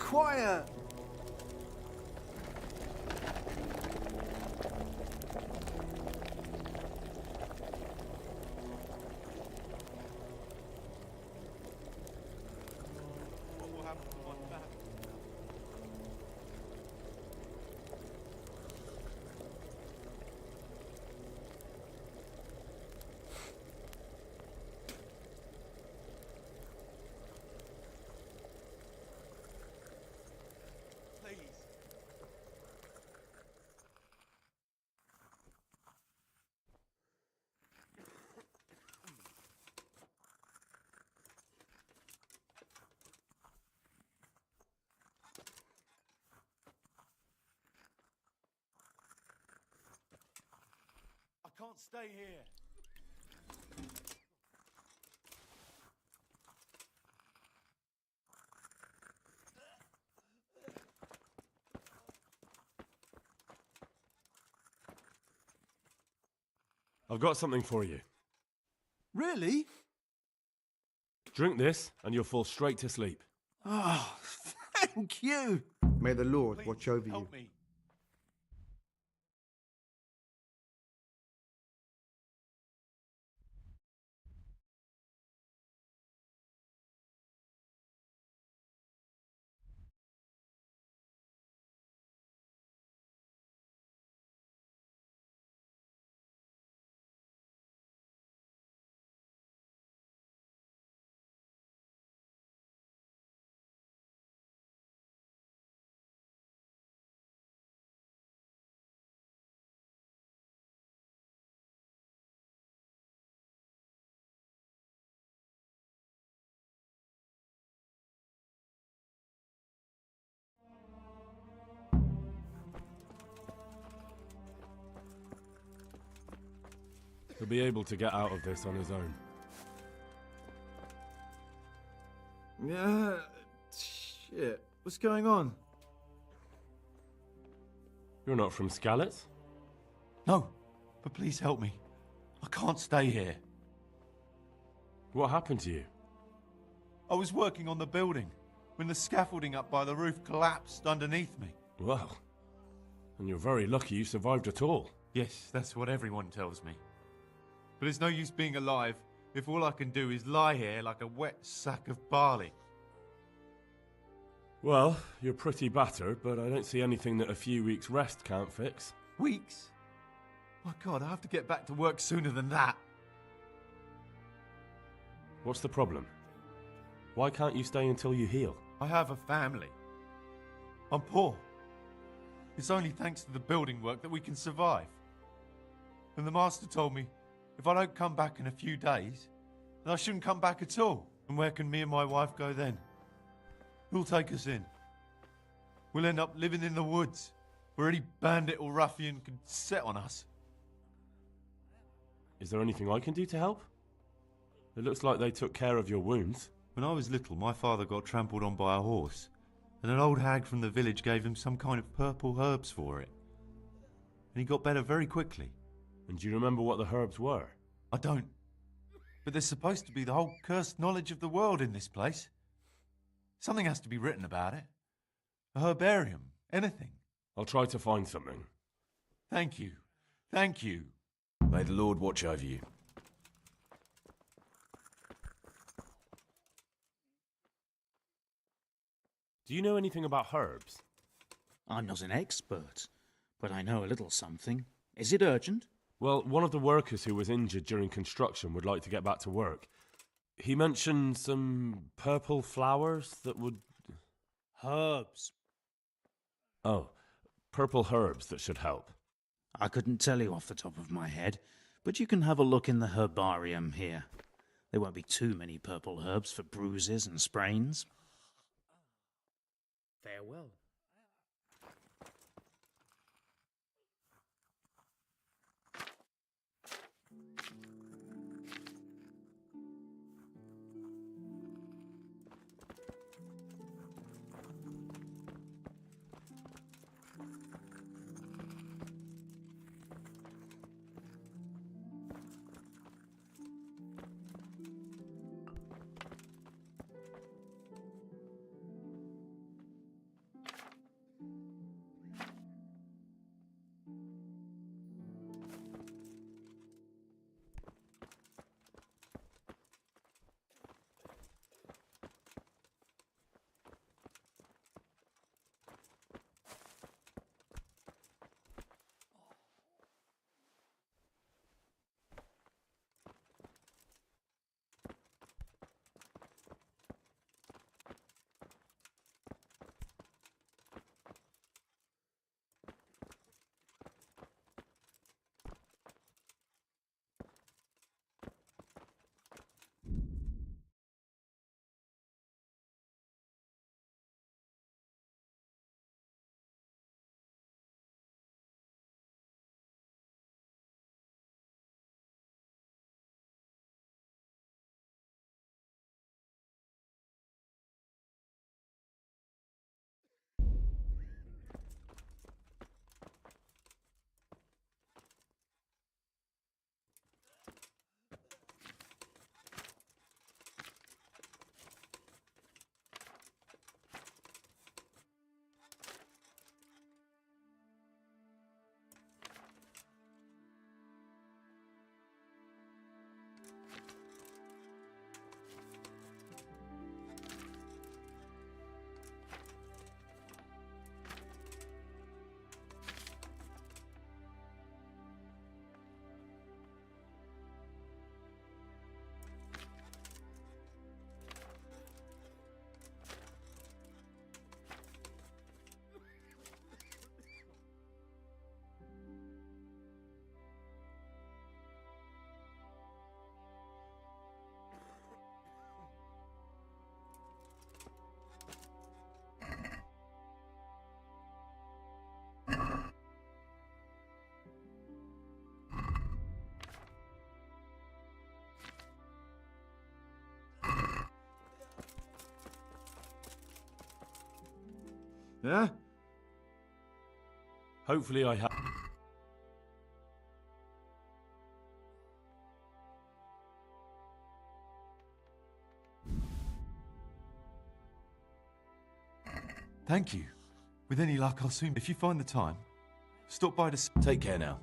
quiet! What will happen to my family? Please. I can't stay here. I've got something for you. Really? Drink this, and you'll fall straight to sleep. Oh, thank you! May the Lord watch over you. Help me. He'll be able to get out of this on his own. Yeah, shit. What's going on? You're not from Skalitz? No, but please help me. I can't stay here. What happened to you? I was working on the building when the scaffolding up by the roof collapsed underneath me. Well, and you're very lucky you survived at all. Yes, that's what everyone tells me. But it's no use being alive if all I can do is lie here like a wet sack of barley. Well, you're pretty battered, but I don't see anything that a few weeks' rest can't fix. Weeks? My God, I have to get back to work sooner than that. What's the problem? Why can't you stay until you heal? I have a family. I'm poor. It's only thanks to the building work that we can survive. And the master told me if I don't come back in a few days, then I shouldn't come back at all. And where can me and my wife go then? Who'll take us in? We'll end up living in the woods, where any bandit or ruffian could set on us. Is there anything I can do to help? It looks like they took care of your wounds. When I was little, my father got trampled on by a horse, and an old hag from the village gave him some kind of purple herbs for it. And he got better very quickly. And do you remember what the herbs were? I don't. But there's supposed to be the whole cursed knowledge of the world in this place. Something has to be written about it. A herbarium, anything. I'll try to find something. Thank you. Thank you. May the Lord watch over you. Do you know anything about herbs? I'm not an expert, but I know a little something. Is it urgent? Well, one of the workers who was injured during construction would like to get back to work. He mentioned some purple flowers that would... Herbs. Oh, purple herbs that should help. I couldn't tell you off the top of my head, but you can have a look in the herbarium here. There won't be too many purple herbs for bruises and sprains. Farewell. Yeah? Hopefully I have... Thank you. With any luck, I'll soon... If you find the time, stop by to... Take care now.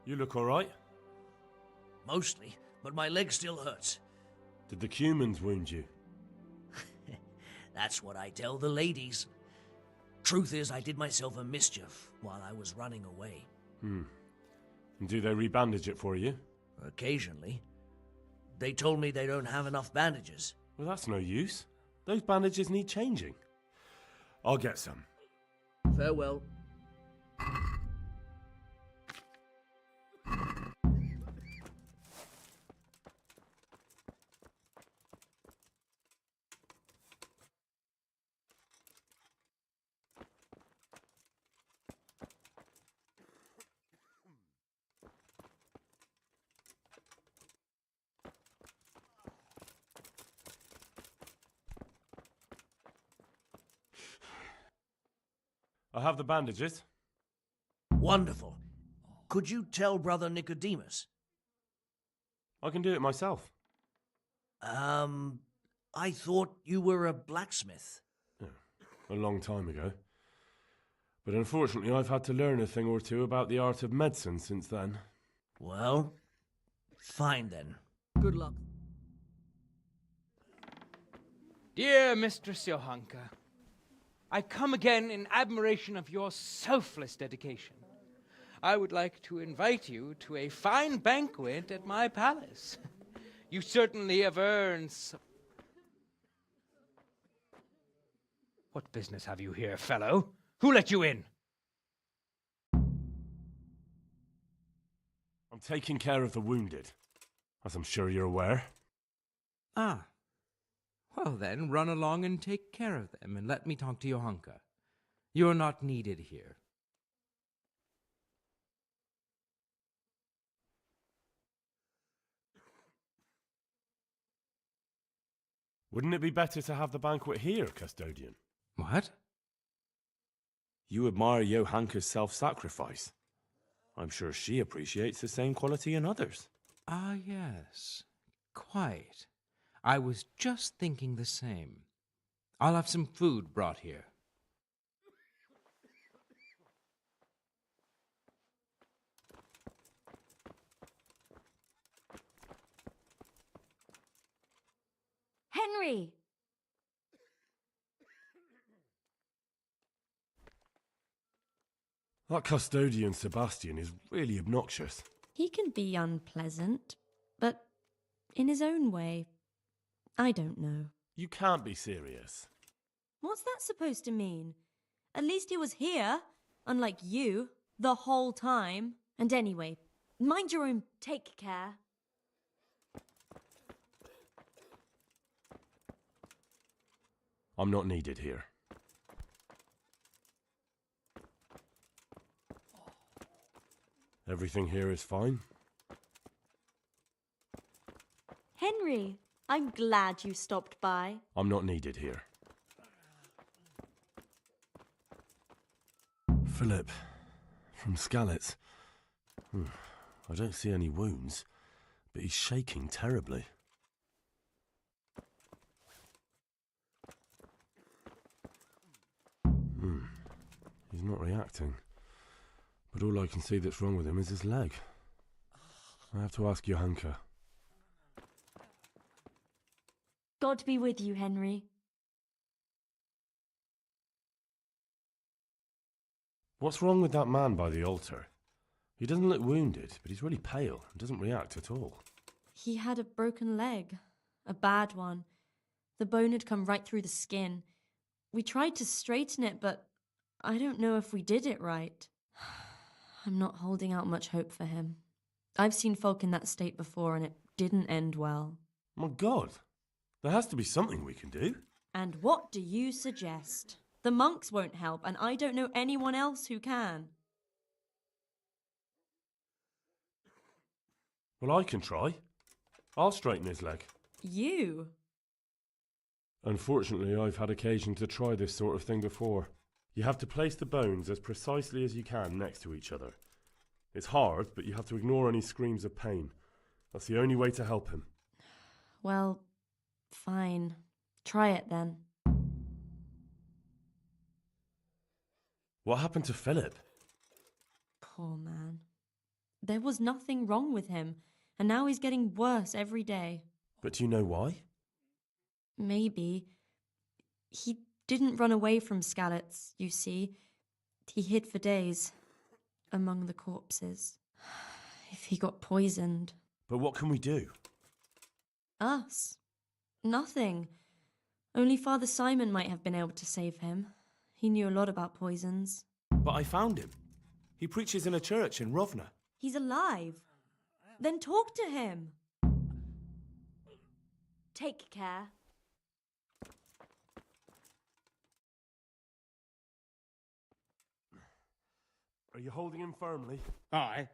You look all right? Mostly, but my leg still hurts. Did the humans wound you? That's what I tell the ladies. Truth is, I did myself a mischief while I was running away. And do they rebandage it for you? Occasionally. They told me they don't have enough bandages. Well, that's no use. Those bandages need changing. I'll get some. Farewell. I have the bandages. Wonderful. Could you tell Brother Nicodemus? I can do it myself. I thought you were a blacksmith. A long time ago. But unfortunately, I've had to learn a thing or two about the art of medicine since then. Well, fine then. Good luck. Dear Mistress Johanka, I come again in admiration of your selfless dedication. I would like to invite you to a fine banquet at my palace. You certainly have earned some... What business have you here, fellow? Who let you in? I'm taking care of the wounded, as I'm sure you're aware. Ah. Well then, run along and take care of them, and let me talk to Johanka. You're not needed here. Wouldn't it be better to have the banquet here, custodian? What? You admire Johanka's self-sacrifice. I'm sure she appreciates the same quality in others. Ah, yes. Quite. I was just thinking the same. I'll have some food brought here. Henry! That custodian Sebastian is really obnoxious. He can be unpleasant, but in his own way. I don't know. You can't be serious. What's that supposed to mean? At least he was here, unlike you, the whole time. And anyway, mind your own... Take care. I'm not needed here. Everything here is fine? Henry, I'm glad you stopped by. I'm not needed here. Philip, from Skalitz. I don't see any wounds, but he's shaking terribly. He's not reacting. But all I can see that's wrong with him is his leg. I have to ask Johanka. God be with you, Henry. What's wrong with that man by the altar? He doesn't look wounded, but he's really pale and doesn't react at all. He had a broken leg. A bad one. The bone had come right through the skin. We tried to straighten it, but I don't know if we did it right. I'm not holding out much hope for him. I've seen folk in that state before and it didn't end well. My God, there has to be something we can do. And what do you suggest? The monks won't help, and I don't know anyone else who can. Well, I can try. I'll straighten his leg. You? Unfortunately, I've had occasion to try this sort of thing before. You have to place the bones as precisely as you can next to each other. It's hard, but you have to ignore any screams of pain. That's the only way to help him. Well, fine. Try it then. What happened to Philip? Poor man. There was nothing wrong with him, and now he's getting worse every day. But do you know why? Maybe. He didn't run away from Skalitz, you see. He hid for days, among the corpses. If he got poisoned. But what can we do? Us? Nothing. Only Father Simon might have been able to save him. He knew a lot about poisons. But I found him. He preaches in a church in Rovna. He's alive. Then talk to him. Take care. Are you holding him firmly? Aye.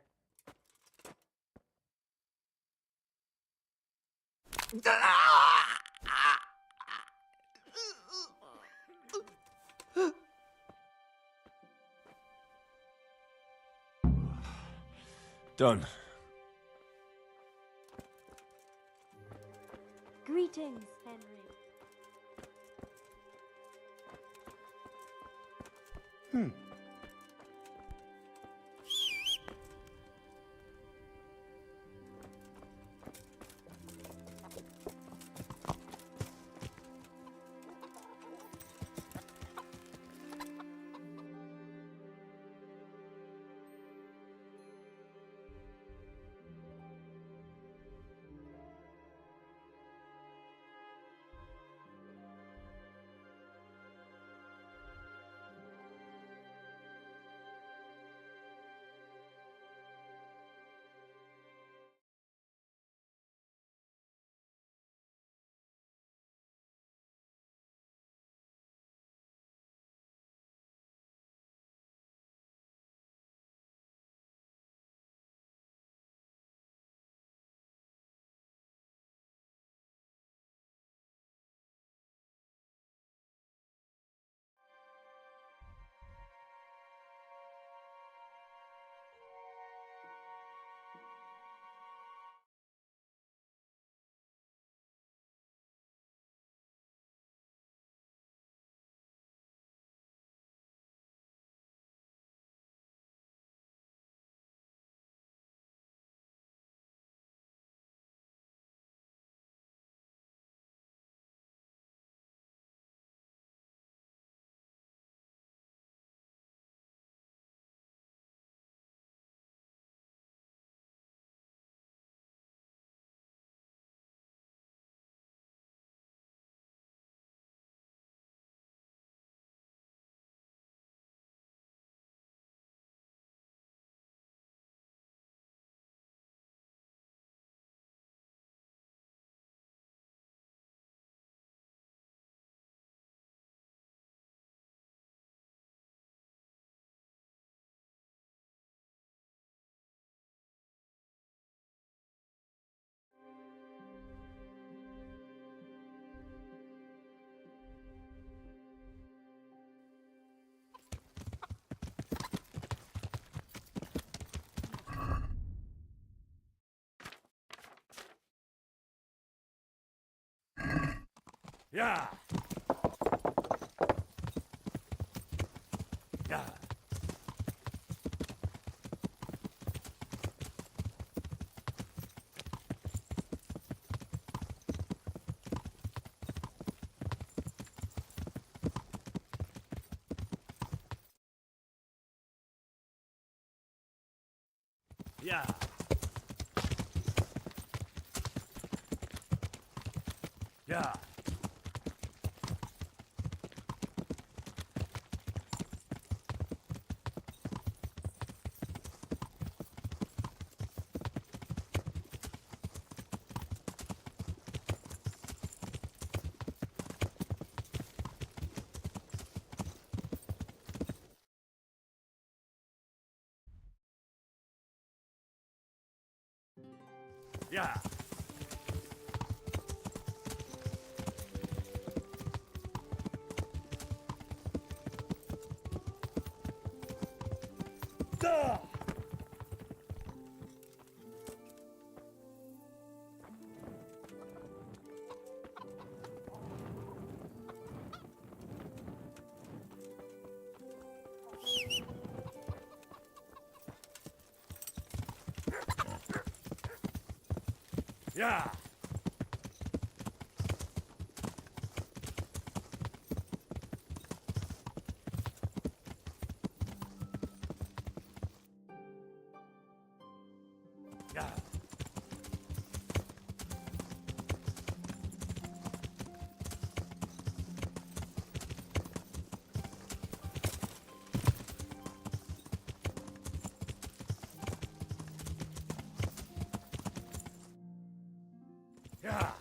Done. Greetings, Henry. Yeah. Yeah. Yeah. Yeah. Yeah. Duh! Yeah. Yeah. Yeah.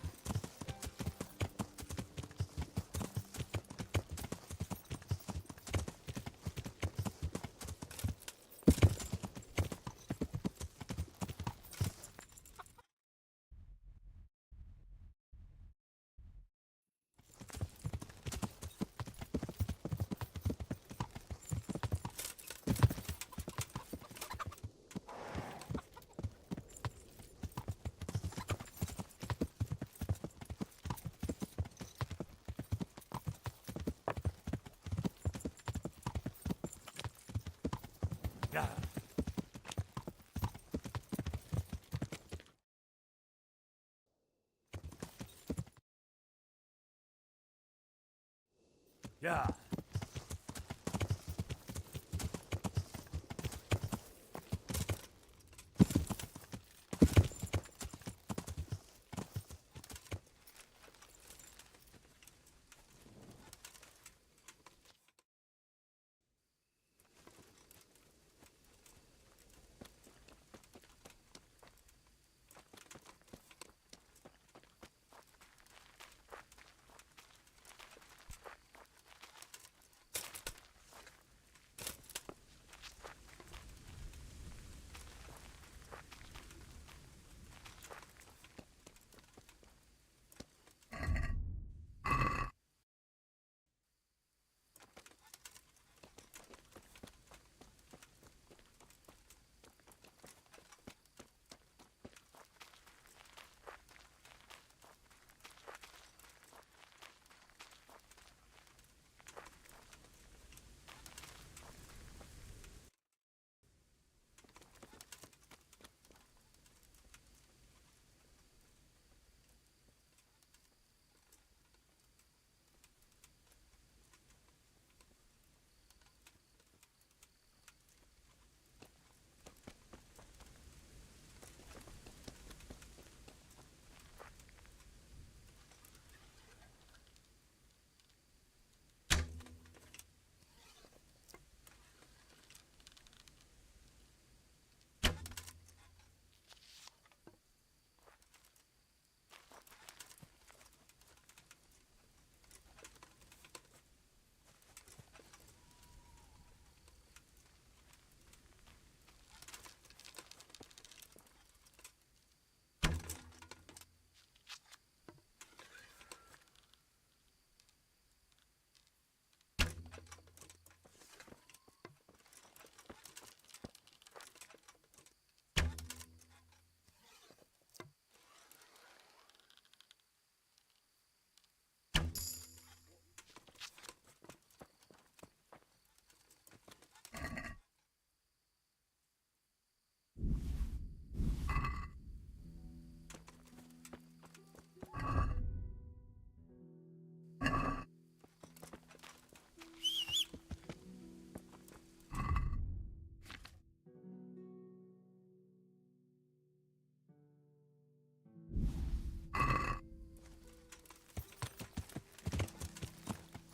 Yeah. Yeah.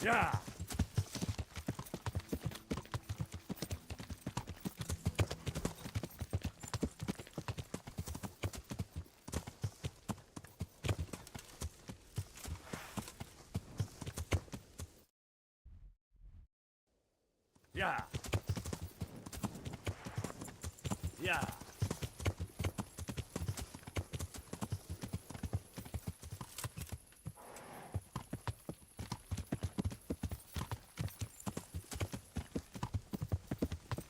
Yeah. Yeah. Yeah.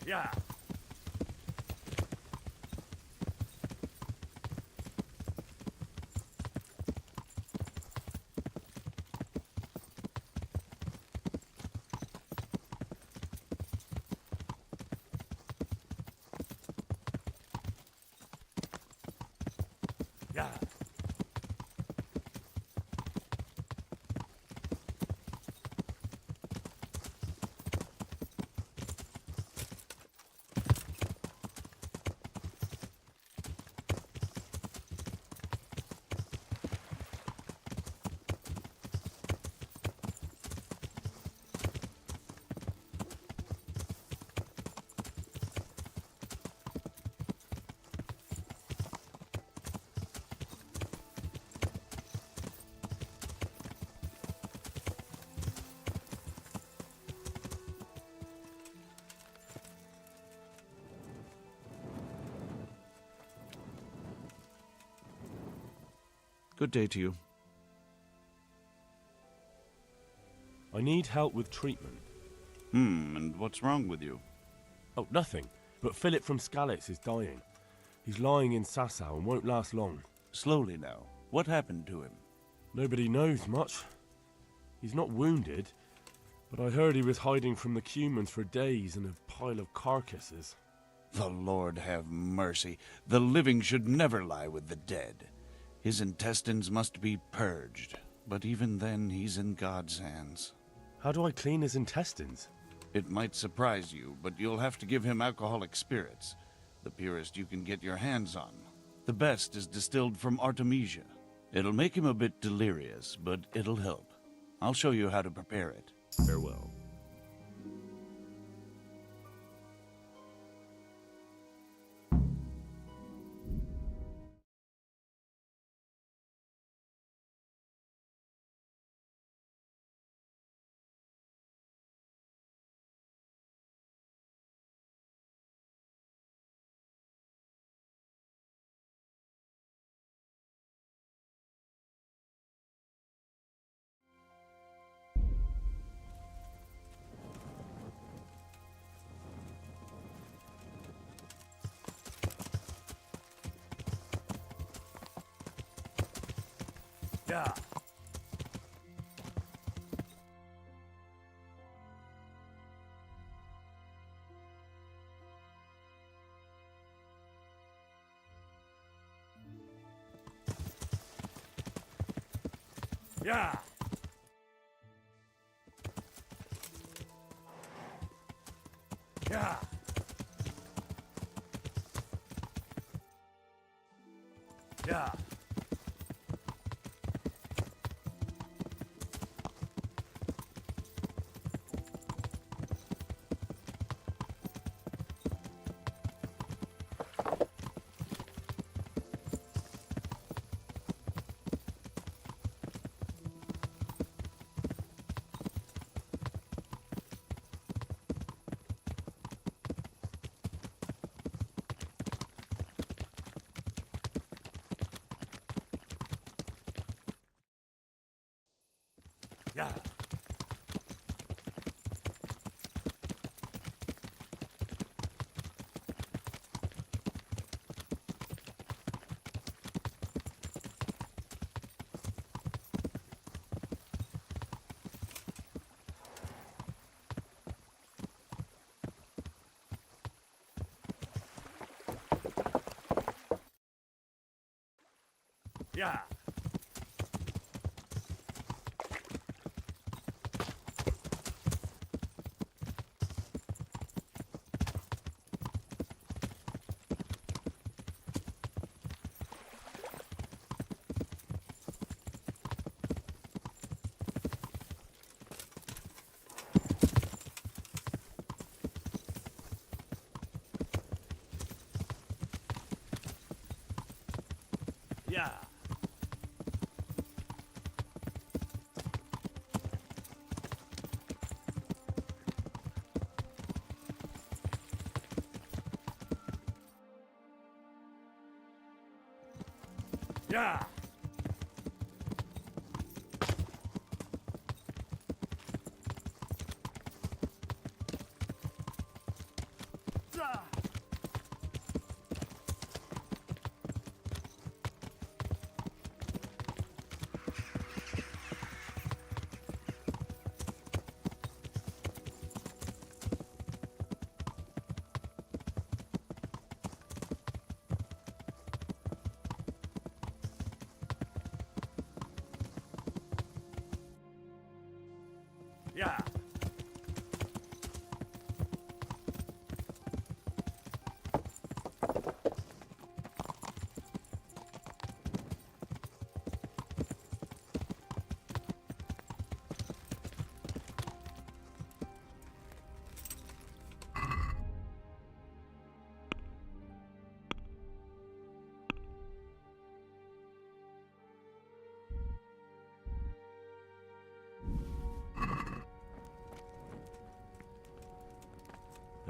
Yeah. Yeah. Good day to you. I need help with treatment. And what's wrong with you? Oh, nothing. But Philip from Skalitz is dying. He's lying in Sasau and won't last long. Slowly now. What happened to him? Nobody knows much. He's not wounded, but I heard he was hiding from the Cumans for days in a pile of carcasses. The Lord have mercy. The living should never lie with the dead. His intestines must be purged, but even then he's in God's hands. How do I clean his intestines? It might surprise you, but you'll have to give him alcoholic spirits, the purest you can get your hands on. The best is distilled from Artemisia. It'll make him a bit delirious, but it'll help. I'll show you how to prepare it. Farewell. Yeah. Yeah. Yeah. Yeah. Yeah. Yeah. Yeah. Yeah.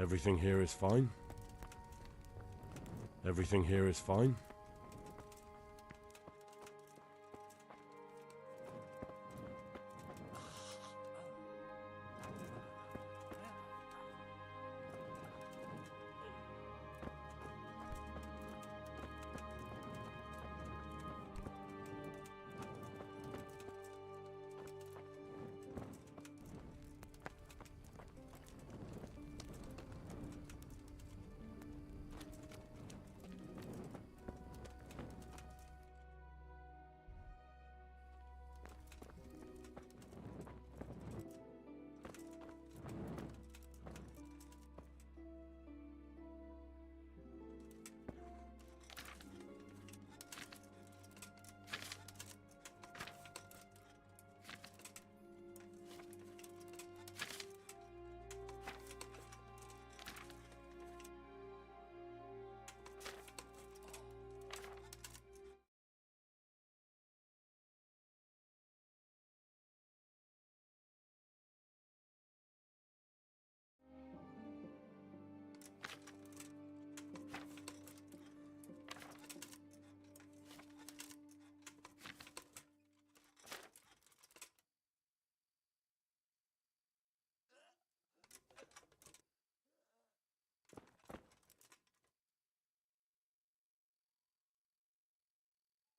Everything here is fine? Everything here is fine?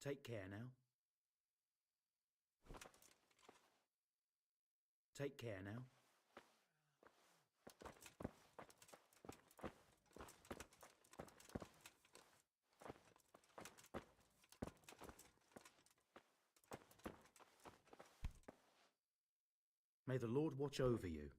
Take care now. Take care now. May the Lord watch over you.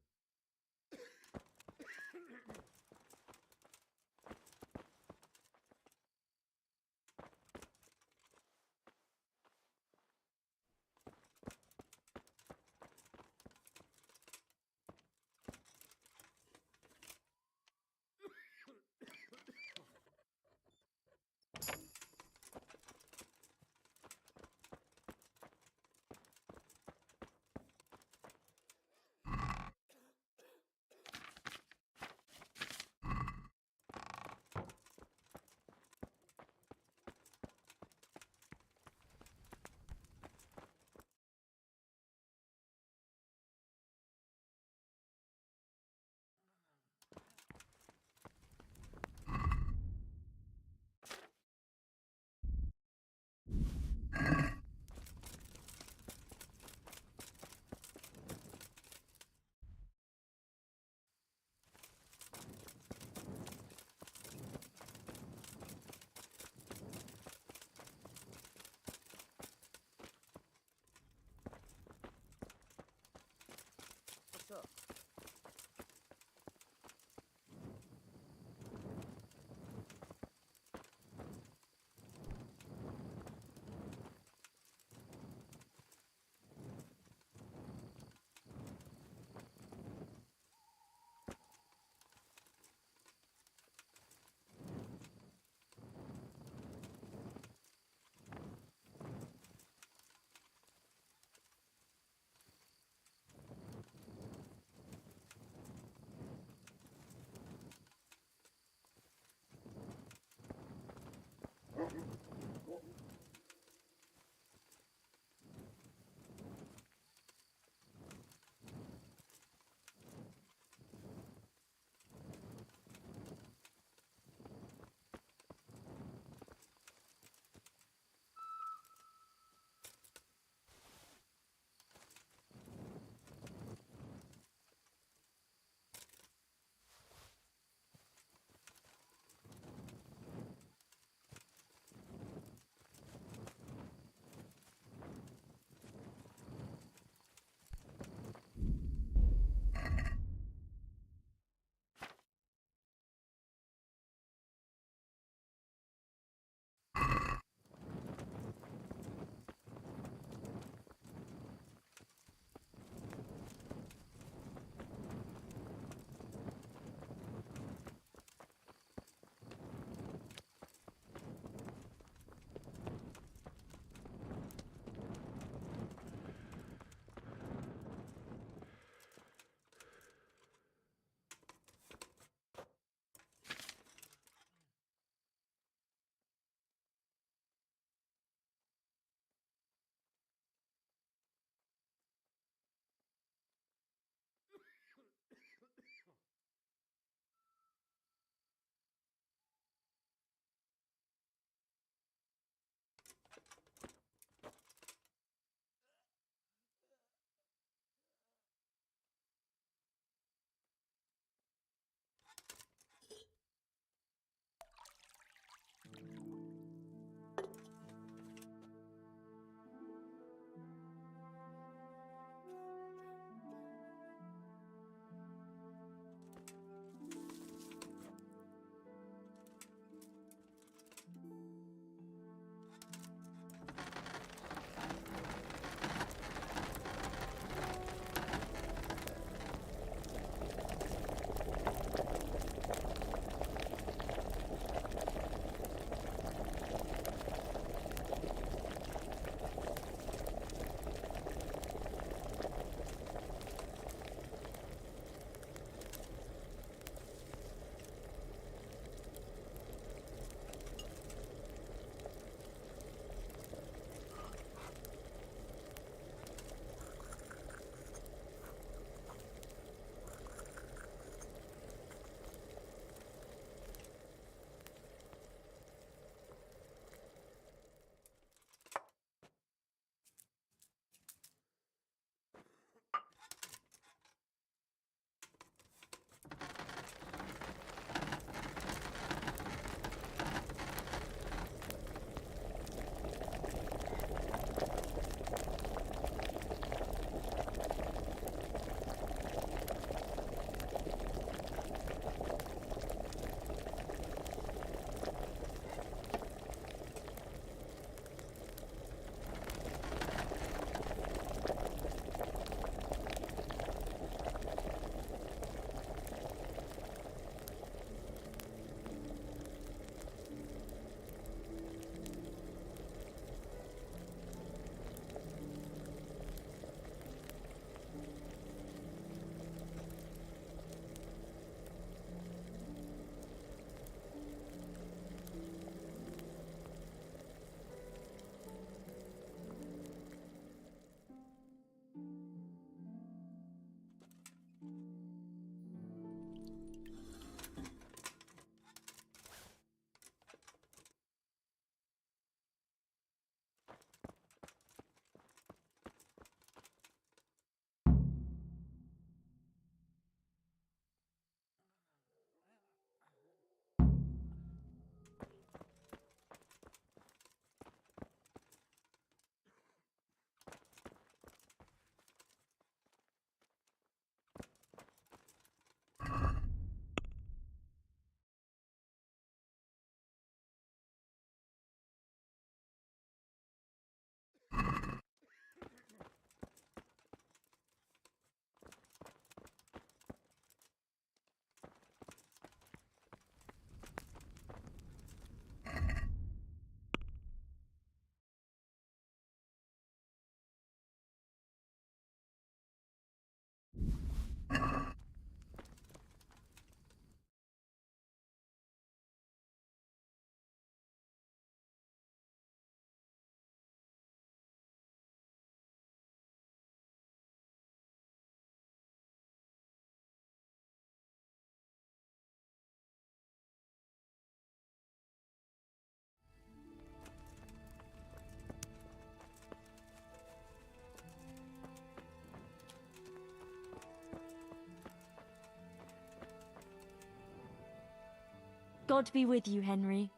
God be with you, Henry.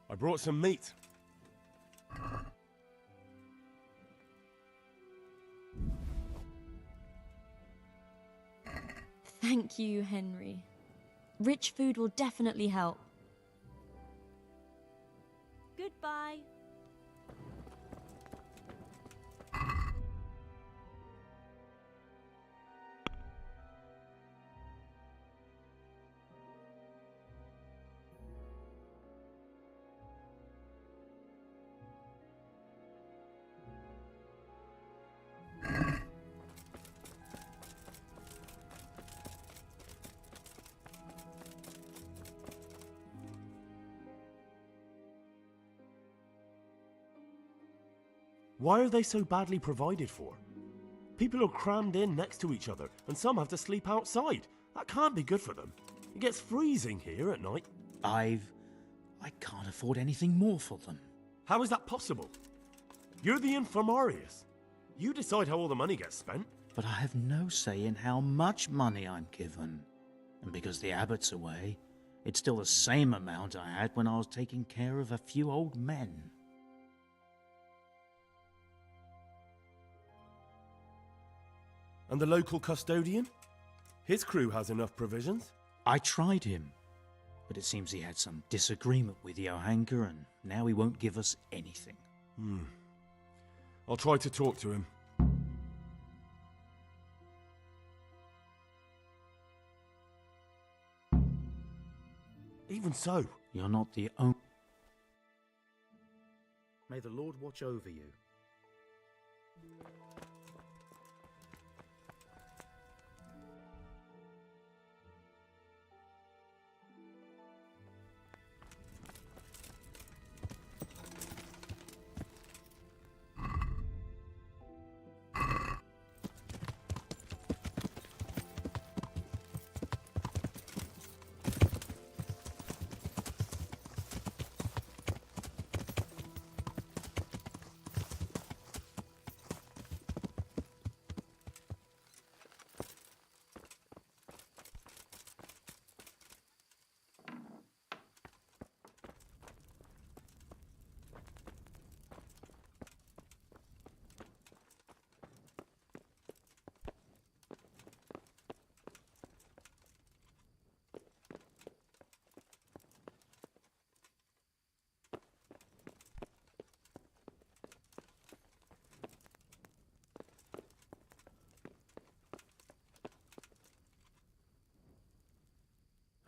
I brought some meat. Thank you, Henry. Rich food will definitely help. Goodbye. Why are they so badly provided for? People are crammed in next to each other, and some have to sleep outside. That can't be good for them. It gets freezing here at night. I can't afford anything more for them. How is that possible? You're the infirmarius. You decide how all the money gets spent. But I have no say in how much money I'm given. And because the abbot's away, it's still the same amount I had when I was taking care of a few old men. And the local custodian? His crew has enough provisions. I tried him, but it seems he had some disagreement with Johanka, and now he won't give us anything. I'll try to talk to him. Even so, you're not the only... May the Lord watch over you.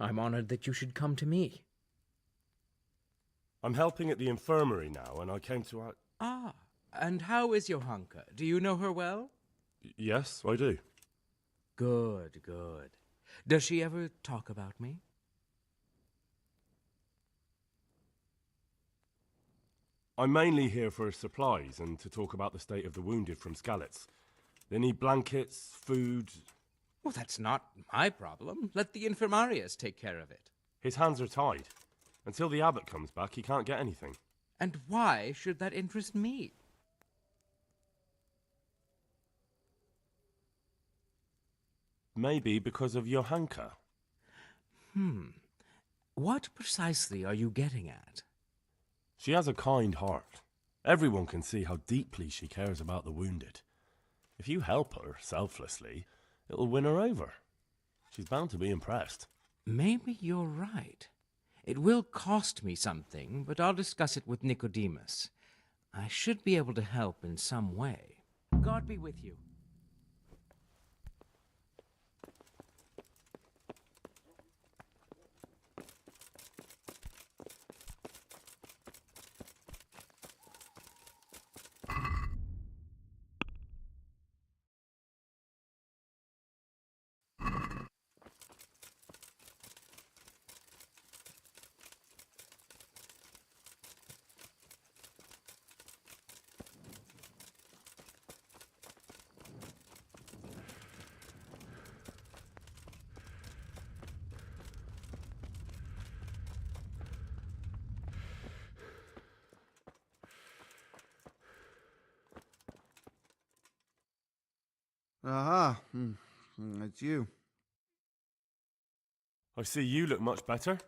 I'm honored that you should come to me. I'm helping at the infirmary now, and I came to... Ah, and how is Johanka? Do you know her well? Yes, I do. Good, good. Does she ever talk about me? I'm mainly here for supplies and to talk about the state of the wounded from Skalitz. They need blankets, food... Well, that's not my problem. Let the infirmarius take care of it. His hands are tied. Until the abbot comes back, he can't get anything. And why should that interest me? Maybe because of Johanka. What precisely are you getting at? She has a kind heart. Everyone can see how deeply she cares about the wounded. If you help her selflessly, it'll win her over. She's bound to be impressed. Maybe you're right. It will cost me something, but I'll discuss it with Nicodemus. I should be able to help in some way. God be with you. Aha, it's you. I see you look much better.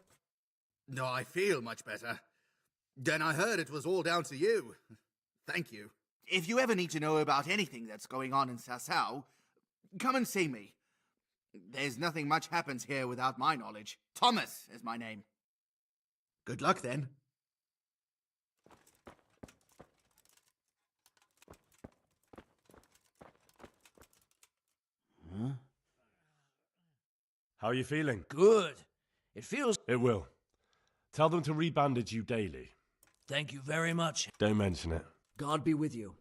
No, I feel much better. Then I heard it was all down to you. Thank you. If you ever need to know about anything that's going on in Sasau, come and see me. There's nothing much happens here without my knowledge. Thomas is my name. Good luck, then. Huh? How are you feeling? Good. It feels... It will. Tell them to rebandage you daily. Thank you very much. Don't mention it. God be with you.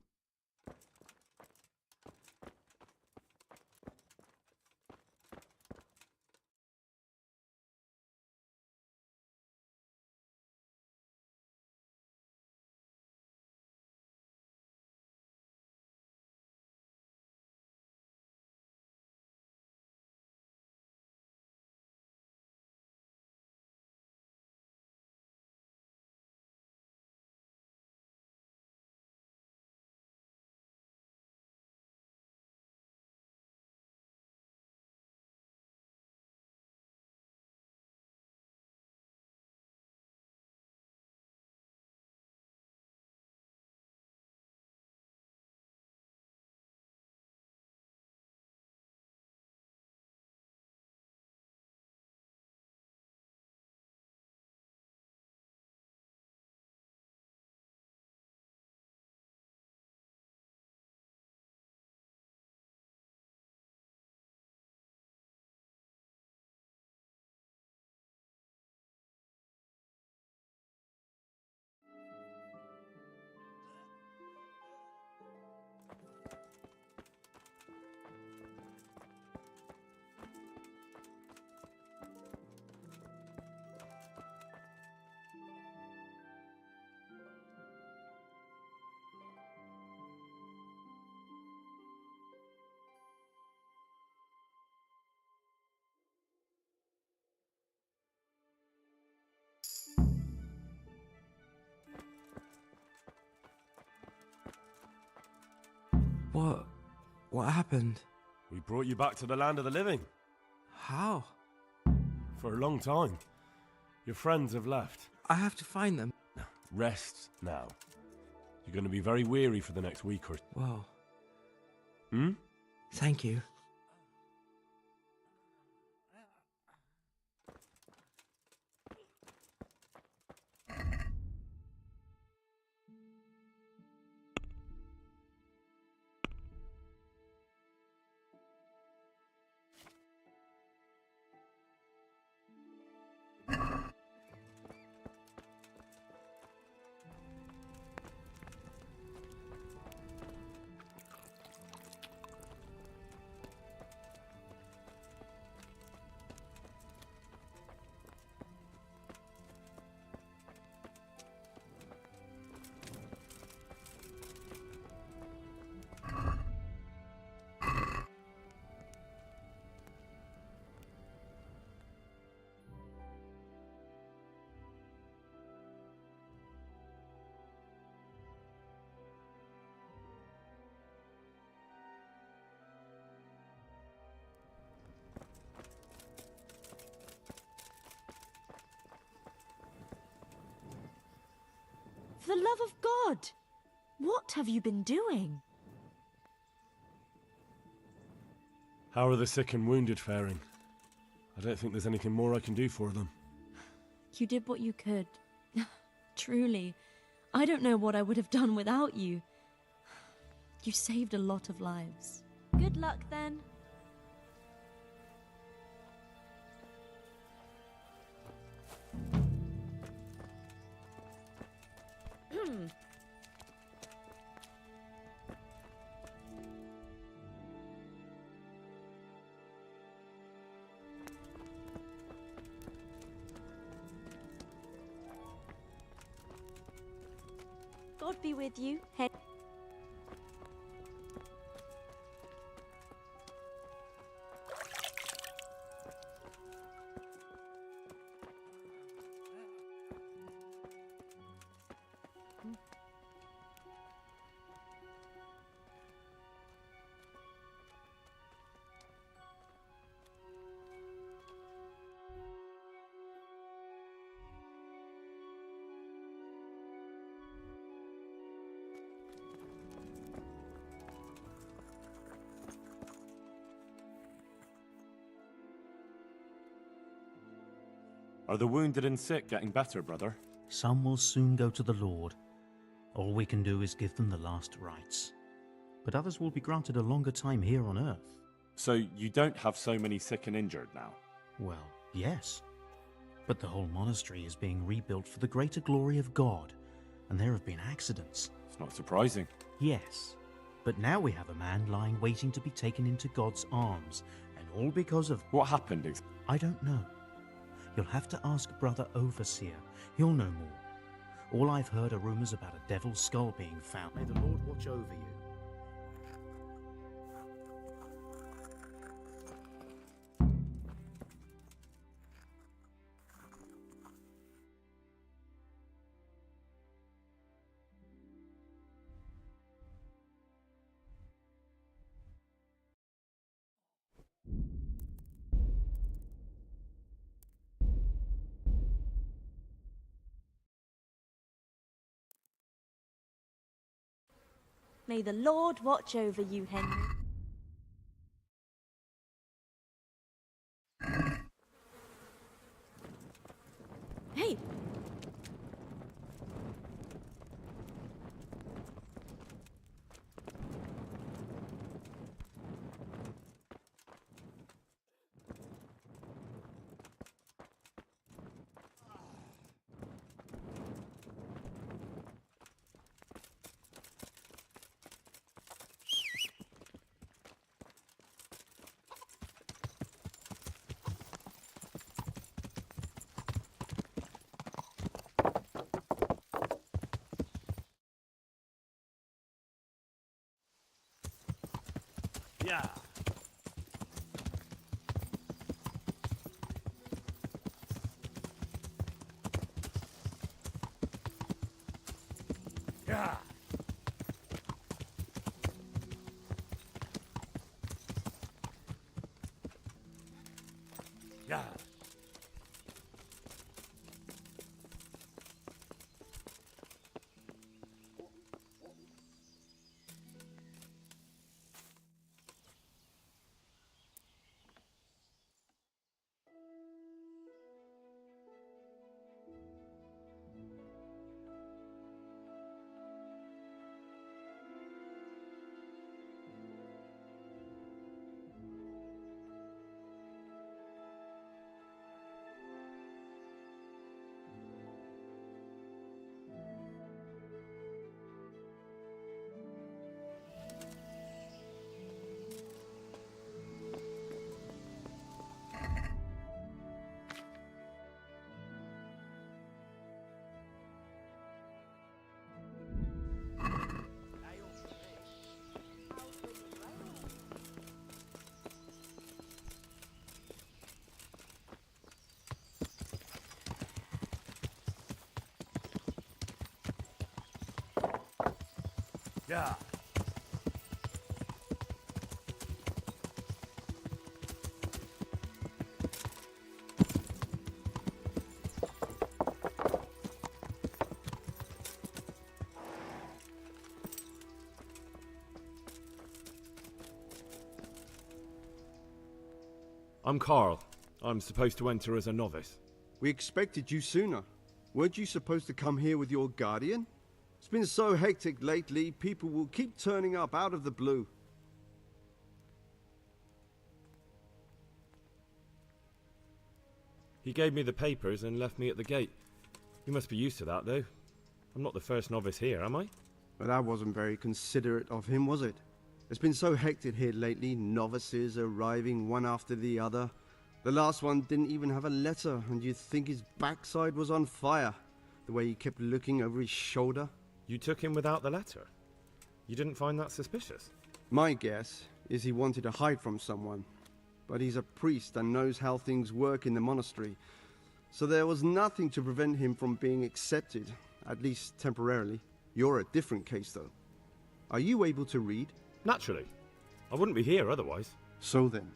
What happened? We brought you back to the land of the living. How? For a long time. Your friends have left. I have to find them. Rest now. You're going to be very weary for the next week or... Well... Hmm? Thank you. For the love of God! What have you been doing? How are the sick and wounded faring? I don't think there's anything more I can do for them. You did what you could. Truly. I don't know what I would have done without you. You saved a lot of lives. Good luck, then. God be with you. Head. Are the wounded and sick getting better, brother? Some will soon go to the Lord. All we can do is give them the last rites. But others will be granted a longer time here on Earth. So you don't have so many sick and injured now? Well, yes. But the whole monastery is being rebuilt for the greater glory of God, and there have been accidents. It's not surprising. Yes. But now we have a man lying waiting to be taken into God's arms, and all because of... What happened? I don't know. You'll have to ask Brother Overseer. He'll know more. All I've heard are rumors about a devil's skull being found. May the Lord watch over you. May the Lord watch over you, Henry. Hey! Yeah. Yeah. Yeah. Yeah. I'm Carl. I'm supposed to enter as a novice. We expected you sooner. Weren't you supposed to come here with your guardian? It's been so hectic lately, people will keep turning up out of the blue. He gave me the papers and left me at the gate. You must be used to that, though. I'm not the first novice here, am I? But that wasn't very considerate of him, was it? It's been so hectic here lately, novices arriving one after the other. The last one didn't even have a letter, and you'd think his backside was on fire, the way he kept looking over his shoulder. You took him without the letter? You didn't find that suspicious? My guess is he wanted to hide from someone. But he's a priest and knows how things work in the monastery, so there was nothing to prevent him from being accepted, at least temporarily. You're a different case, though. Are you able to read? Naturally. I wouldn't be here otherwise. So then,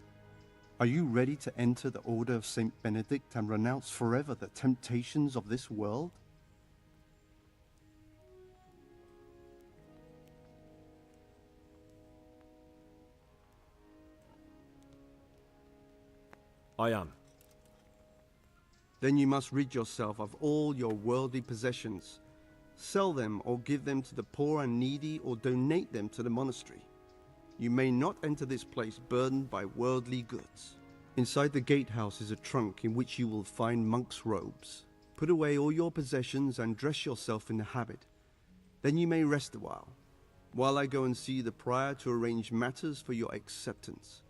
are you ready to enter the Order of Saint Benedict and renounce forever the temptations of this world? I am. Then you must rid yourself of all your worldly possessions. Sell them or give them to the poor and needy or donate them to the monastery. You may not enter this place burdened by worldly goods. Inside the gatehouse is a trunk in which you will find monk's robes. Put away all your possessions and dress yourself in the habit. Then you may rest a while I go and see the prior to arrange matters for your acceptance.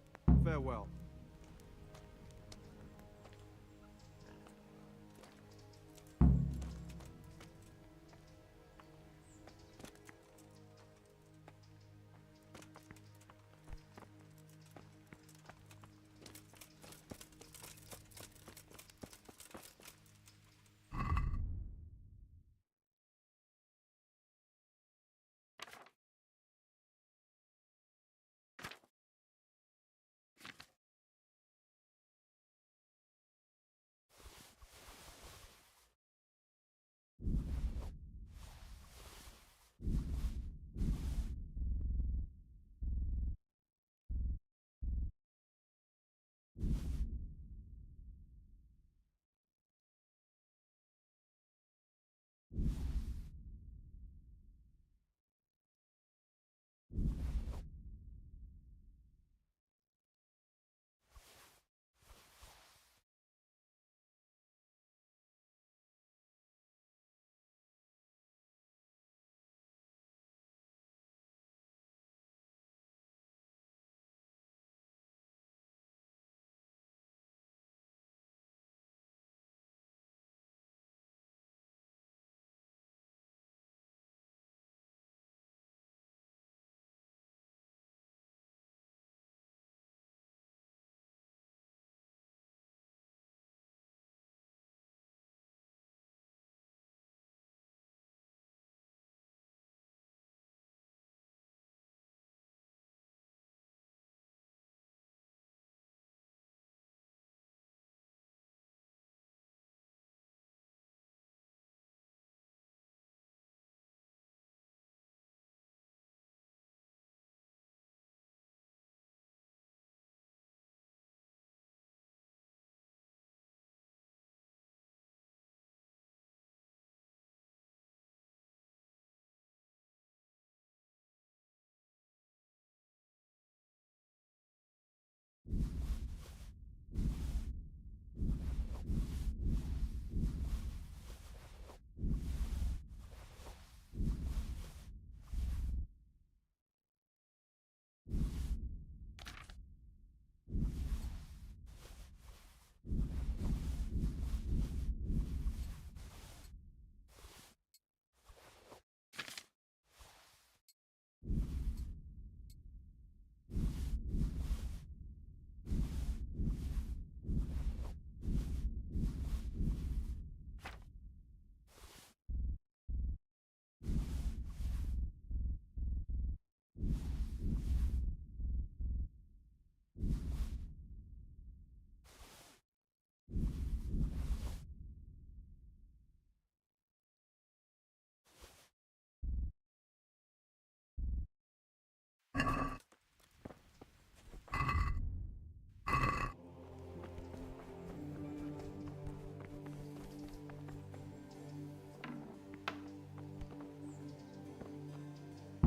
Farewell.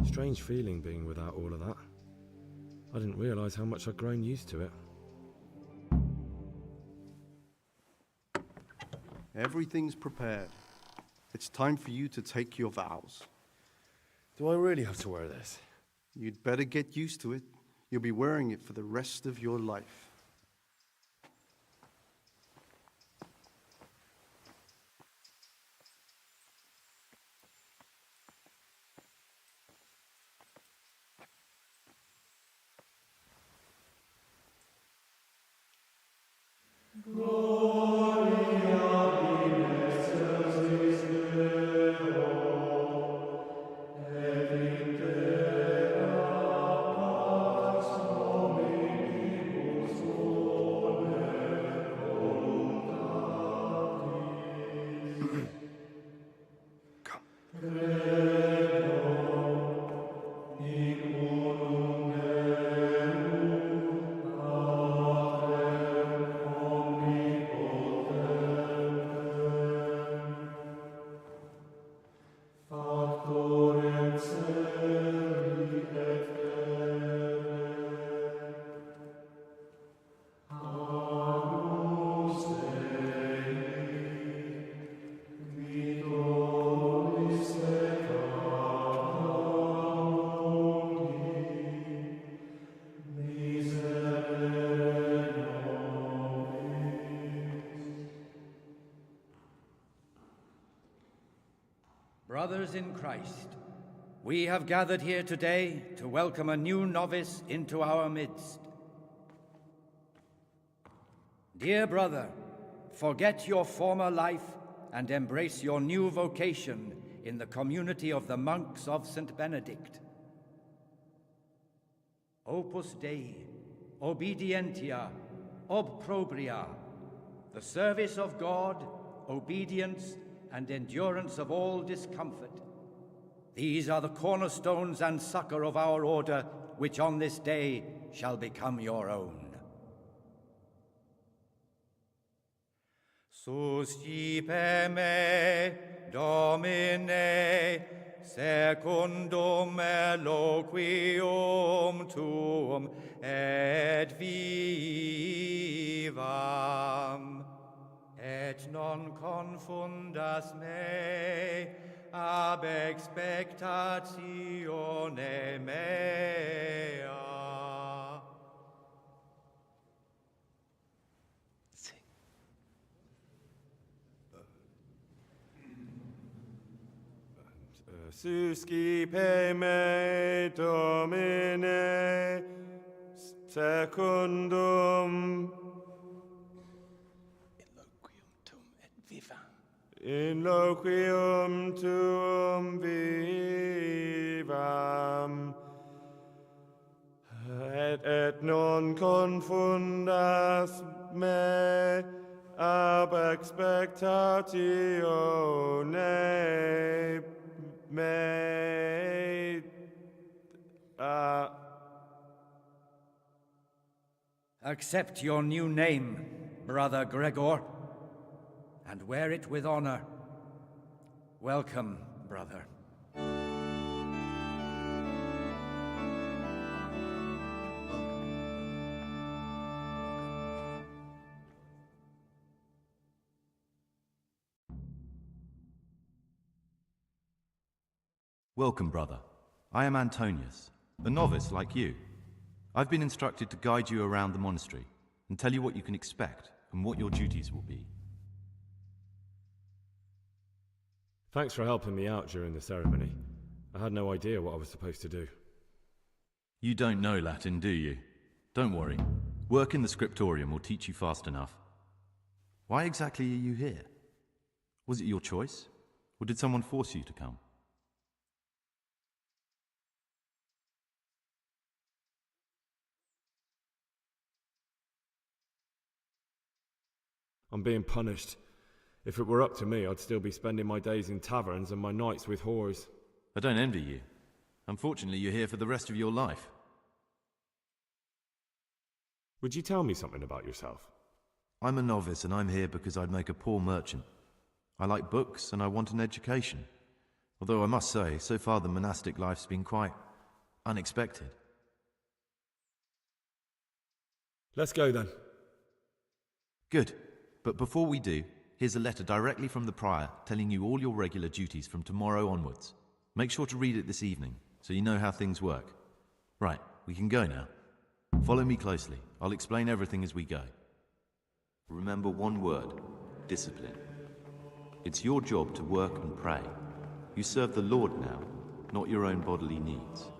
Strange feeling being without all of that. I didn't realise how much I'd grown used to it. Everything's prepared. It's time for you to take your vows. Do I really have to wear this? You'd better get used to it. You'll be wearing it for the rest of your life. brothers in Christ, we have gathered here today to welcome a new novice into our midst. Dear brother, forget your former life and embrace your new vocation in the community of the monks of St. Benedict. Opus Dei, obedientia, obprobria, the service of God, obedience, and endurance of all discomfort. These are the cornerstones and succor of our order, which on this day shall become your own. Suscipe me, Domine, secundum eloquium tuum, et vivam, et non confundas me ab expectatione mea. Suscipe me, Domine, secundum in loquium tuum vivam, et non confundas me ab expectatione mea. Accept your new name, Brother Gregor, and wear it with honor. Welcome, brother. Welcome, brother. I am Antonius, a novice like you. I've been instructed to guide you around the monastery and tell you what you can expect and what your duties will be. Thanks for helping me out during the ceremony. I had no idea what I was supposed to do. You don't know Latin, do you? Don't worry. Work in the scriptorium will teach you fast enough. Why exactly are you here? Was it your choice? Or did someone force you to come? I'm being punished. If it were up to me, I'd still be spending my days in taverns and my nights with whores. I don't envy you. Unfortunately, you're here for the rest of your life. Would you tell me something about yourself? I'm a novice and I'm here because I'd make a poor merchant. I like books and I want an education. Although I must say, so far the monastic life's been quite unexpected. Let's go then. Good. But before we do, here's a letter directly from the prior telling you all your regular duties from tomorrow onwards. Make sure to read it this evening, so you know how things work. Right, we can go now. Follow me closely. I'll explain everything as we go. Remember one word: discipline. It's your job to work and pray. You serve the Lord now, not your own bodily needs.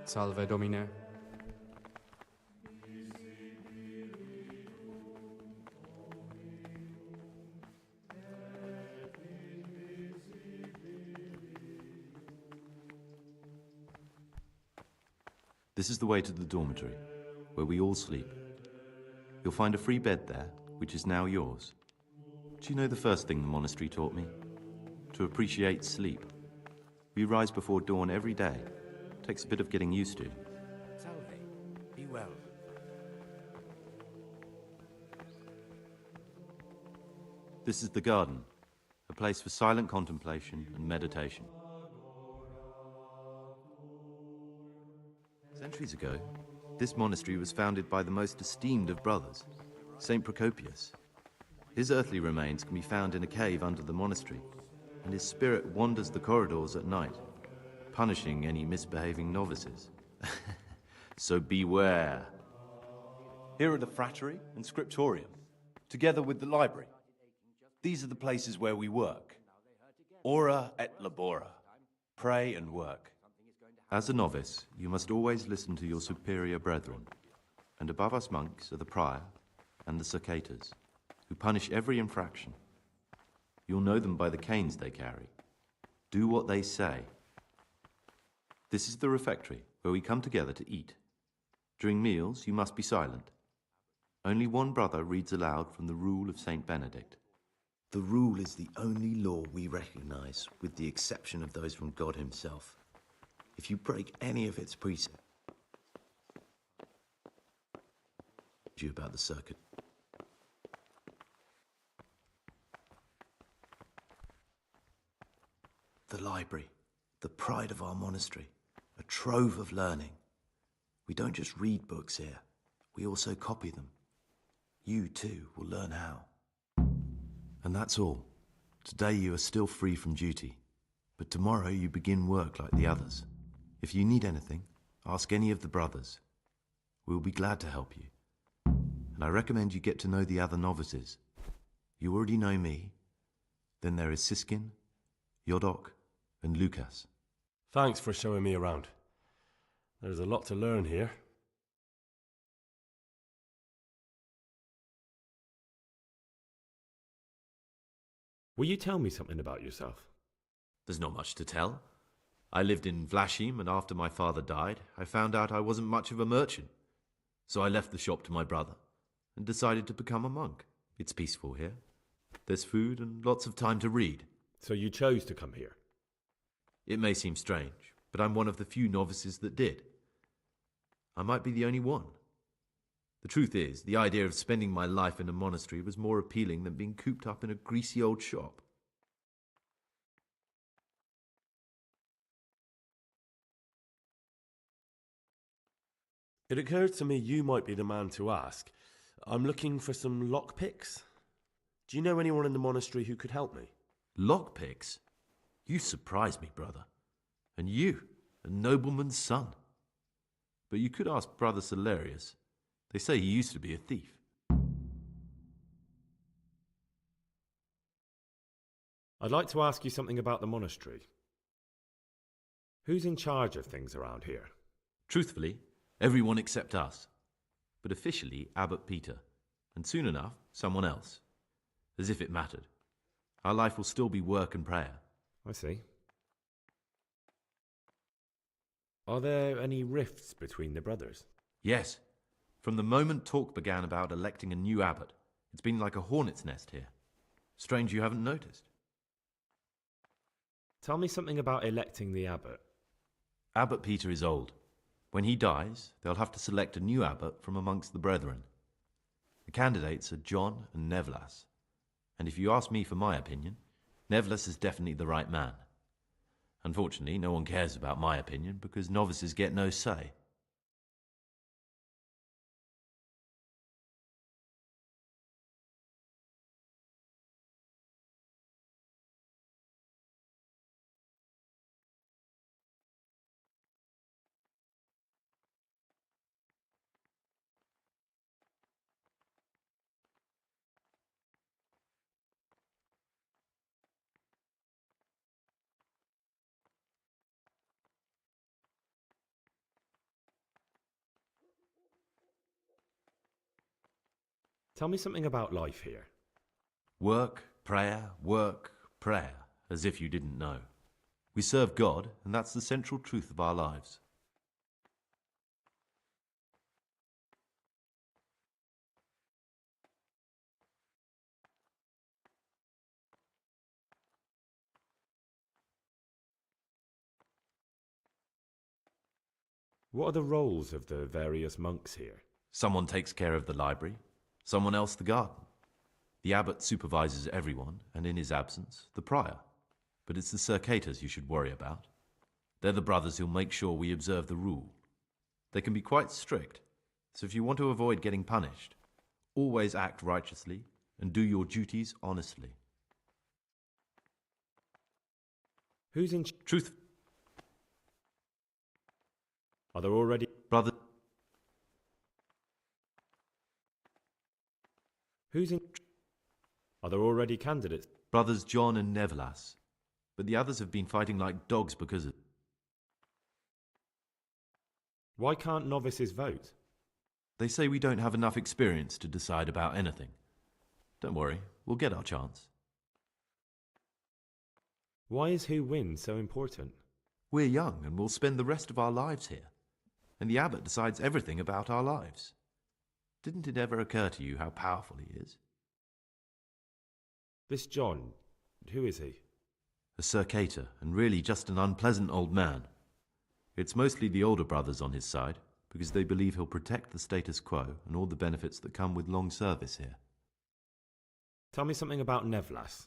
Salve, Domine. This is the way to the dormitory, where we all sleep. You'll find a free bed there, which is now yours. Do you know the first thing the monastery taught me? To appreciate sleep. We rise before dawn every day. Takes a bit of getting used to. Salve, be well. This is the garden, a place for silent contemplation and meditation. Centuries ago, this monastery was founded by the most esteemed of brothers, Saint Procopius. His earthly remains can be found in a cave under the monastery, and his spirit wanders the corridors at night, punishing any misbehaving novices. So beware. Here are the frattery and scriptorium, together with the library. These are the places where we work. Ora et labora. Pray and work. As a novice, you must always listen to your superior brethren. And above us monks are the prior and the circators, who punish every infraction. You'll know them by the canes they carry. Do what they say. This is the refectory, where we come together to eat. During meals, you must be silent. Only one brother reads aloud from the Rule of Saint Benedict. The Rule is the only law we recognize, with the exception of those from God himself. If you break any of its precepts, you about the circuit. The library, the pride of our monastery, a trove of learning. We don't just read books here, we also copy them. You too will learn how. And that's all. Today you are still free from duty, but tomorrow you begin work like the others. If you need anything, ask any of the brothers. We will be glad to help you. And I recommend you get to know the other novices. You already know me. Then there is Siskin, Yodok, and Lucas. Thanks for showing me around. There's a lot to learn here. Will you tell me something about yourself? There's not much to tell. I lived in Vlashim, and after my father died, I found out I wasn't much of a merchant. So I left the shop to my brother and decided to become a monk. It's peaceful here. There's food and lots of time to read. So you chose to come here? It may seem strange, but I'm one of the few novices that did. I might be the only one. The truth is, the idea of spending my life in a monastery was more appealing than being cooped up in a greasy old shop. It occurs to me you might be the man to ask. I'm looking for some lockpicks. Do you know anyone in the monastery who could help me? Lockpicks? You surprise me, brother. And you, a nobleman's son. But you could ask Brother Salarius. They say he used to be a thief. I'd like to ask you something about the monastery. Who's in charge of things around here? Truthfully, everyone except us. But officially, Abbot Peter. And soon enough, someone else. As if it mattered. Our life will still be work and prayer. I see. Are there any rifts between the brothers? Yes. From the moment talk began about electing a new abbot, it's been like a hornet's nest here. Strange you haven't noticed. Tell me something about electing the abbot. Abbot Peter is old. When he dies, they'll have to select a new abbot from amongst the brethren. The candidates are John and Nevlas. And if you ask me for my opinion, Nevlas is definitely the right man. Unfortunately, no one cares about my opinion because novices get no say. Tell me something about life here. Work, prayer, as if you didn't know. We serve God, and that's the central truth of our lives. What are the roles of the various monks here? Someone takes care of the library, someone else the garden. The abbot supervises everyone, and in his absence, the prior. But it's the circators you should worry about. They're the brothers who'll make sure we observe the rule. They can be quite strict, so if you want to avoid getting punished, always act righteously and do your duties honestly. Who's in truth? Are there already brother? Who's in... Are there already candidates? Brothers John and Nevlas. But the others have been fighting like dogs because of... Why can't novices vote? They say we don't have enough experience to decide about anything. Don't worry, we'll get our chance. Why is who wins so important? We're young and we'll spend the rest of our lives here. And the abbot decides everything about our lives. Didn't it ever occur to you how powerful he is? This John, who is he? A circator, and really just an unpleasant old man. It's mostly the older brothers on his side, because they believe he'll protect the status quo and all the benefits that come with long service here. Tell me something about Nevlas.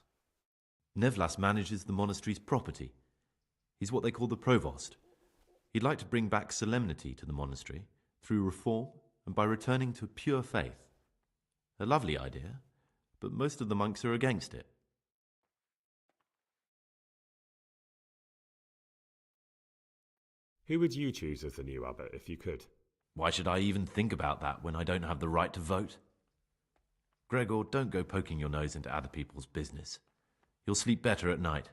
Nevlas manages the monastery's property. He's what they call the provost. He'd like to bring back solemnity to the monastery through reform and by returning to pure faith. A lovely idea, but most of the monks are against it. Who would you choose as the new abbot if you could? Why should I even think about that when I don't have the right to vote? Gregor, don't go poking your nose into other people's business. You'll sleep better at night.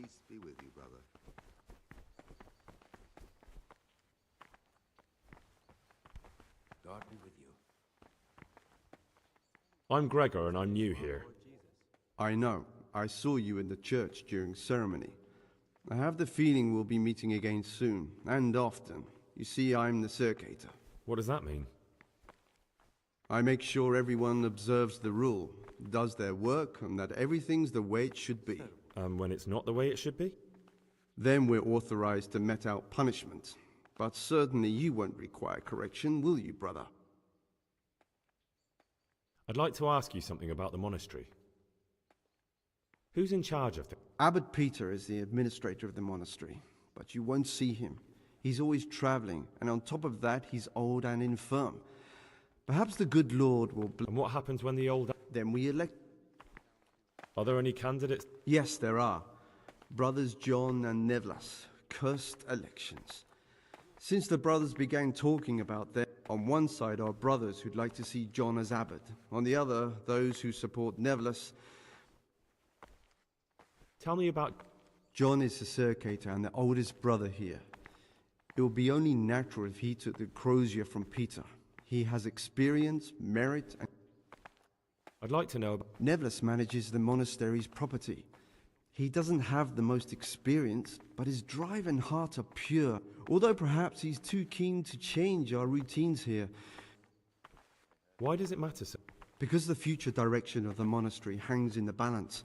Peace be with you, brother. God be with you. I'm Gregor and I'm new here. I know. I saw you in the church during ceremony. I have the feeling we'll be meeting again soon, and often. You see, I'm the circator. What does that mean? I make sure everyone observes the rule, does their work, and that everything's the way it should be. When it's not the way it should be? Then we're authorized to mete out punishment. But certainly you won't require correction, will you, brother? I'd like to ask you something about the monastery. Who's in charge of things? Abbot Peter is the administrator of the monastery, but you won't see him. He's always traveling, and on top of that, he's old and infirm. Perhaps the good Lord will... And what happens when the old... Then we elect... Are there any candidates? Yes, there are. Brothers John and Nevlas. Cursed elections. Since the brothers began talking about that, on one side are brothers who'd like to see John as abbot. On the other, those who support Nevlas. Tell me about... John is the circator and the oldest brother here. It would be only natural if he took the crozier from Peter. He has experience, merit, and... I'd like to know... Nevlas manages the monastery's property. He doesn't have the most experience, but his drive and heart are pure, although perhaps he's too keen to change our routines here. Why does it matter so? Because the future direction of the monastery hangs in the balance.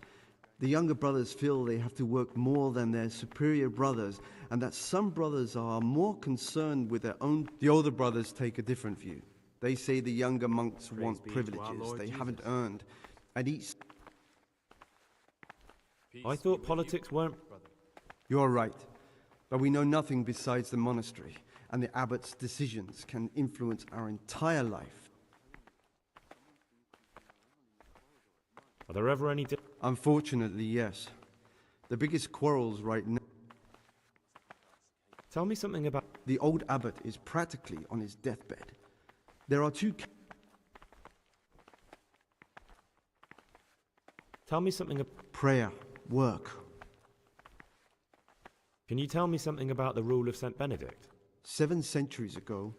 The younger brothers feel they have to work more than their superior brothers, and that some brothers are more concerned with their own... The older brothers take a different view. They say the younger monks want privileges they haven't earned, and each... I thought politics weren't... You're right, but we know nothing besides the monastery, and the abbot's decisions can influence our entire life. Are there ever any... Unfortunately, yes. The biggest quarrels right now... Tell me something about... The old abbot is practically on his deathbed. There are two... Tell me something about... Prayer, work. Can you tell me something about the rule of St. Benedict? 7 centuries ago,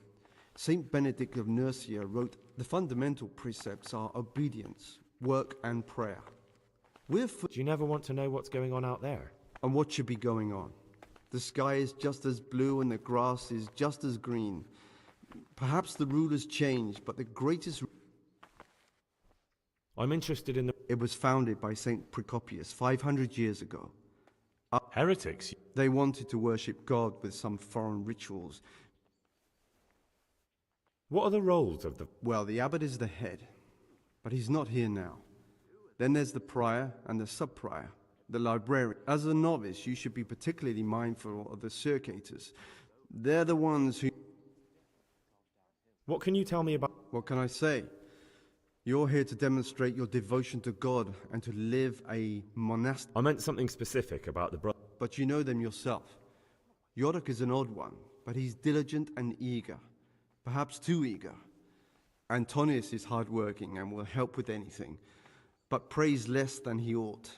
St. Benedict of Nursia wrote, "The fundamental precepts are obedience, work and prayer." Do you never want to know what's going on out there? And what should be going on? The sky is just as blue and the grass is just as green. Perhaps the rulers changed, but the greatest... I'm interested in the... It was founded by St. Procopius 500 years ago. Heretics? They wanted to worship God with some foreign rituals. What are the roles of the... Well, the abbot is the head, but he's not here now. Then there's the prior and the sub-prior, the librarian. As a novice, you should be particularly mindful of the circators. They're the ones who... What can you tell me about... What can I say? You're here to demonstrate your devotion to God and to live a monastic... I meant something specific about the brother. But you know them yourself. Yorick is an odd one, but he's diligent and eager. Perhaps too eager. Antonius is hardworking and will help with anything, but prays less than he ought.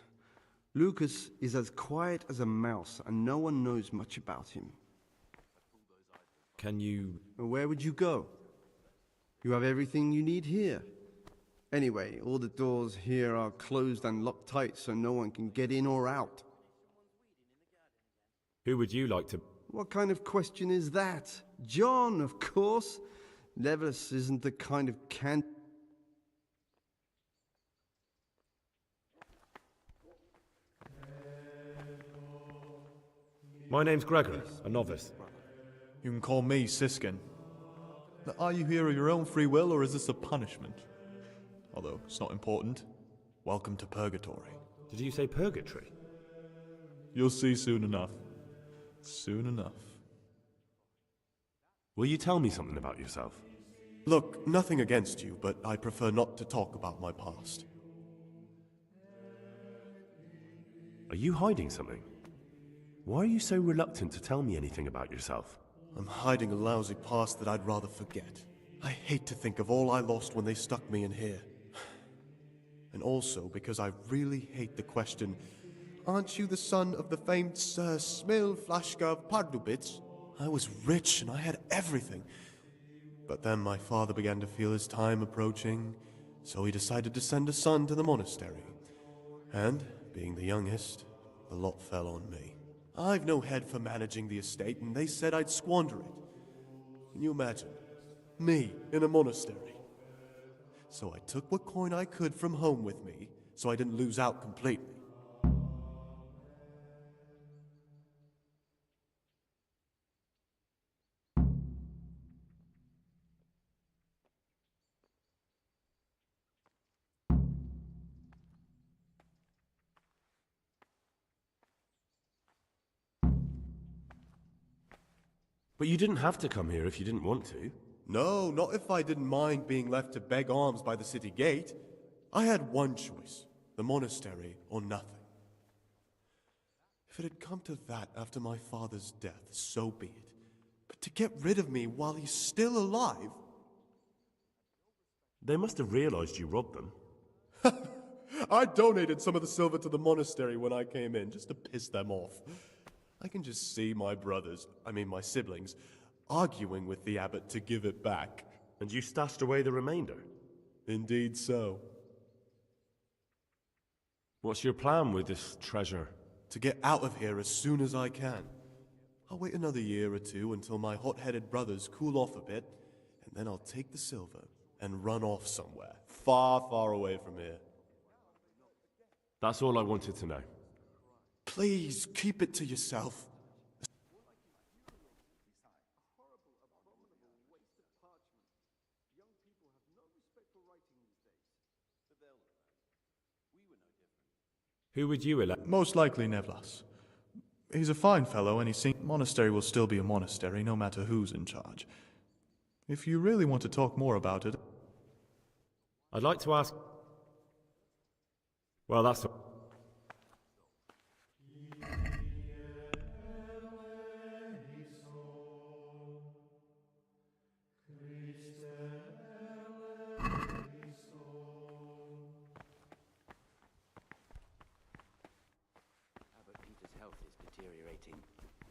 Lucas is as quiet as a mouse, and no one knows much about him. Can you... Where would you go? You have everything you need here. Anyway, all the doors here are closed and locked tight, so no one can get in or out. Who would you like to... What kind of question is that? John, of course. Levis isn't the kind of can... My name's Gregor, a novice. You can call me Siskin. But are you here of your own free will, or is this a punishment? Although it's not important. Welcome to Purgatory. Did you say purgatory? You'll see soon enough. Soon enough. Will you tell me something about yourself? Look, nothing against you, but I prefer not to talk about my past. Are you hiding something? Why are you so reluctant to tell me anything about yourself? I'm hiding a lousy past that I'd rather forget. I hate to think of all I lost when they stuck me in here. And also because I really hate the question, Aren't you the son of the famed Sir Smil Flashka of Pardubitz? I was rich and I had everything. But then my father began to feel his time approaching, so he decided to send a son to the monastery. And, being the youngest, the lot fell on me. I've no head for managing the estate, and they said I'd squander it. Can you imagine? Me, in a monastery. So I took what coin I could from home with me, so I didn't lose out completely. But you didn't have to come here if you didn't want to. No, not if I didn't mind being left to beg alms by the city gate. I had one choice, the monastery or nothing. If it had come to that after my father's death, so be it. But to get rid of me while he's still alive... They must have realized you robbed them. I donated some of the silver to the monastery when I came in, just to piss them off. I can just see my my siblings, arguing with the abbot to give it back. And you stashed away the remainder? Indeed so. What's your plan with this treasure? To get out of here as soon as I can. I'll wait another year or two until my hot-headed brothers cool off a bit, and then I'll take the silver and run off somewhere, far, far away from here. That's all I wanted to know. Please, keep it to yourself. Who would you elect? Most likely Nevlas. He's a fine fellow, and monastery will still be a monastery, no matter who's in charge. If you really want to talk more about it... I'd like to ask... Well, that's...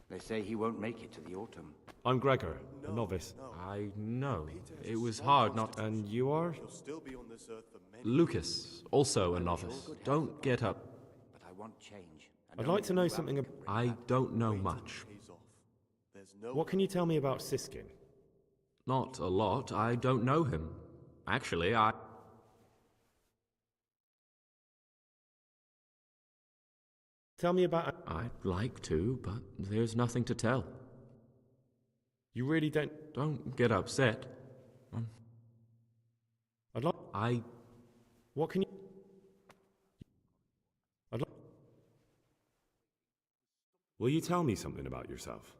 They say he won't make it to the autumn. I'm Gregor, a novice. I know. It was hard not... And you are? Lucas, also a novice. Don't get up. But I want change. I'd like to know something I don't know much. What can you tell me about Siskin? Not a lot. I don't know him. Actually, Tell me about... I'd like to, but there's nothing to tell. You really don't... Don't get upset. I'd like... What can you... I'd like... Will you tell me something about yourself?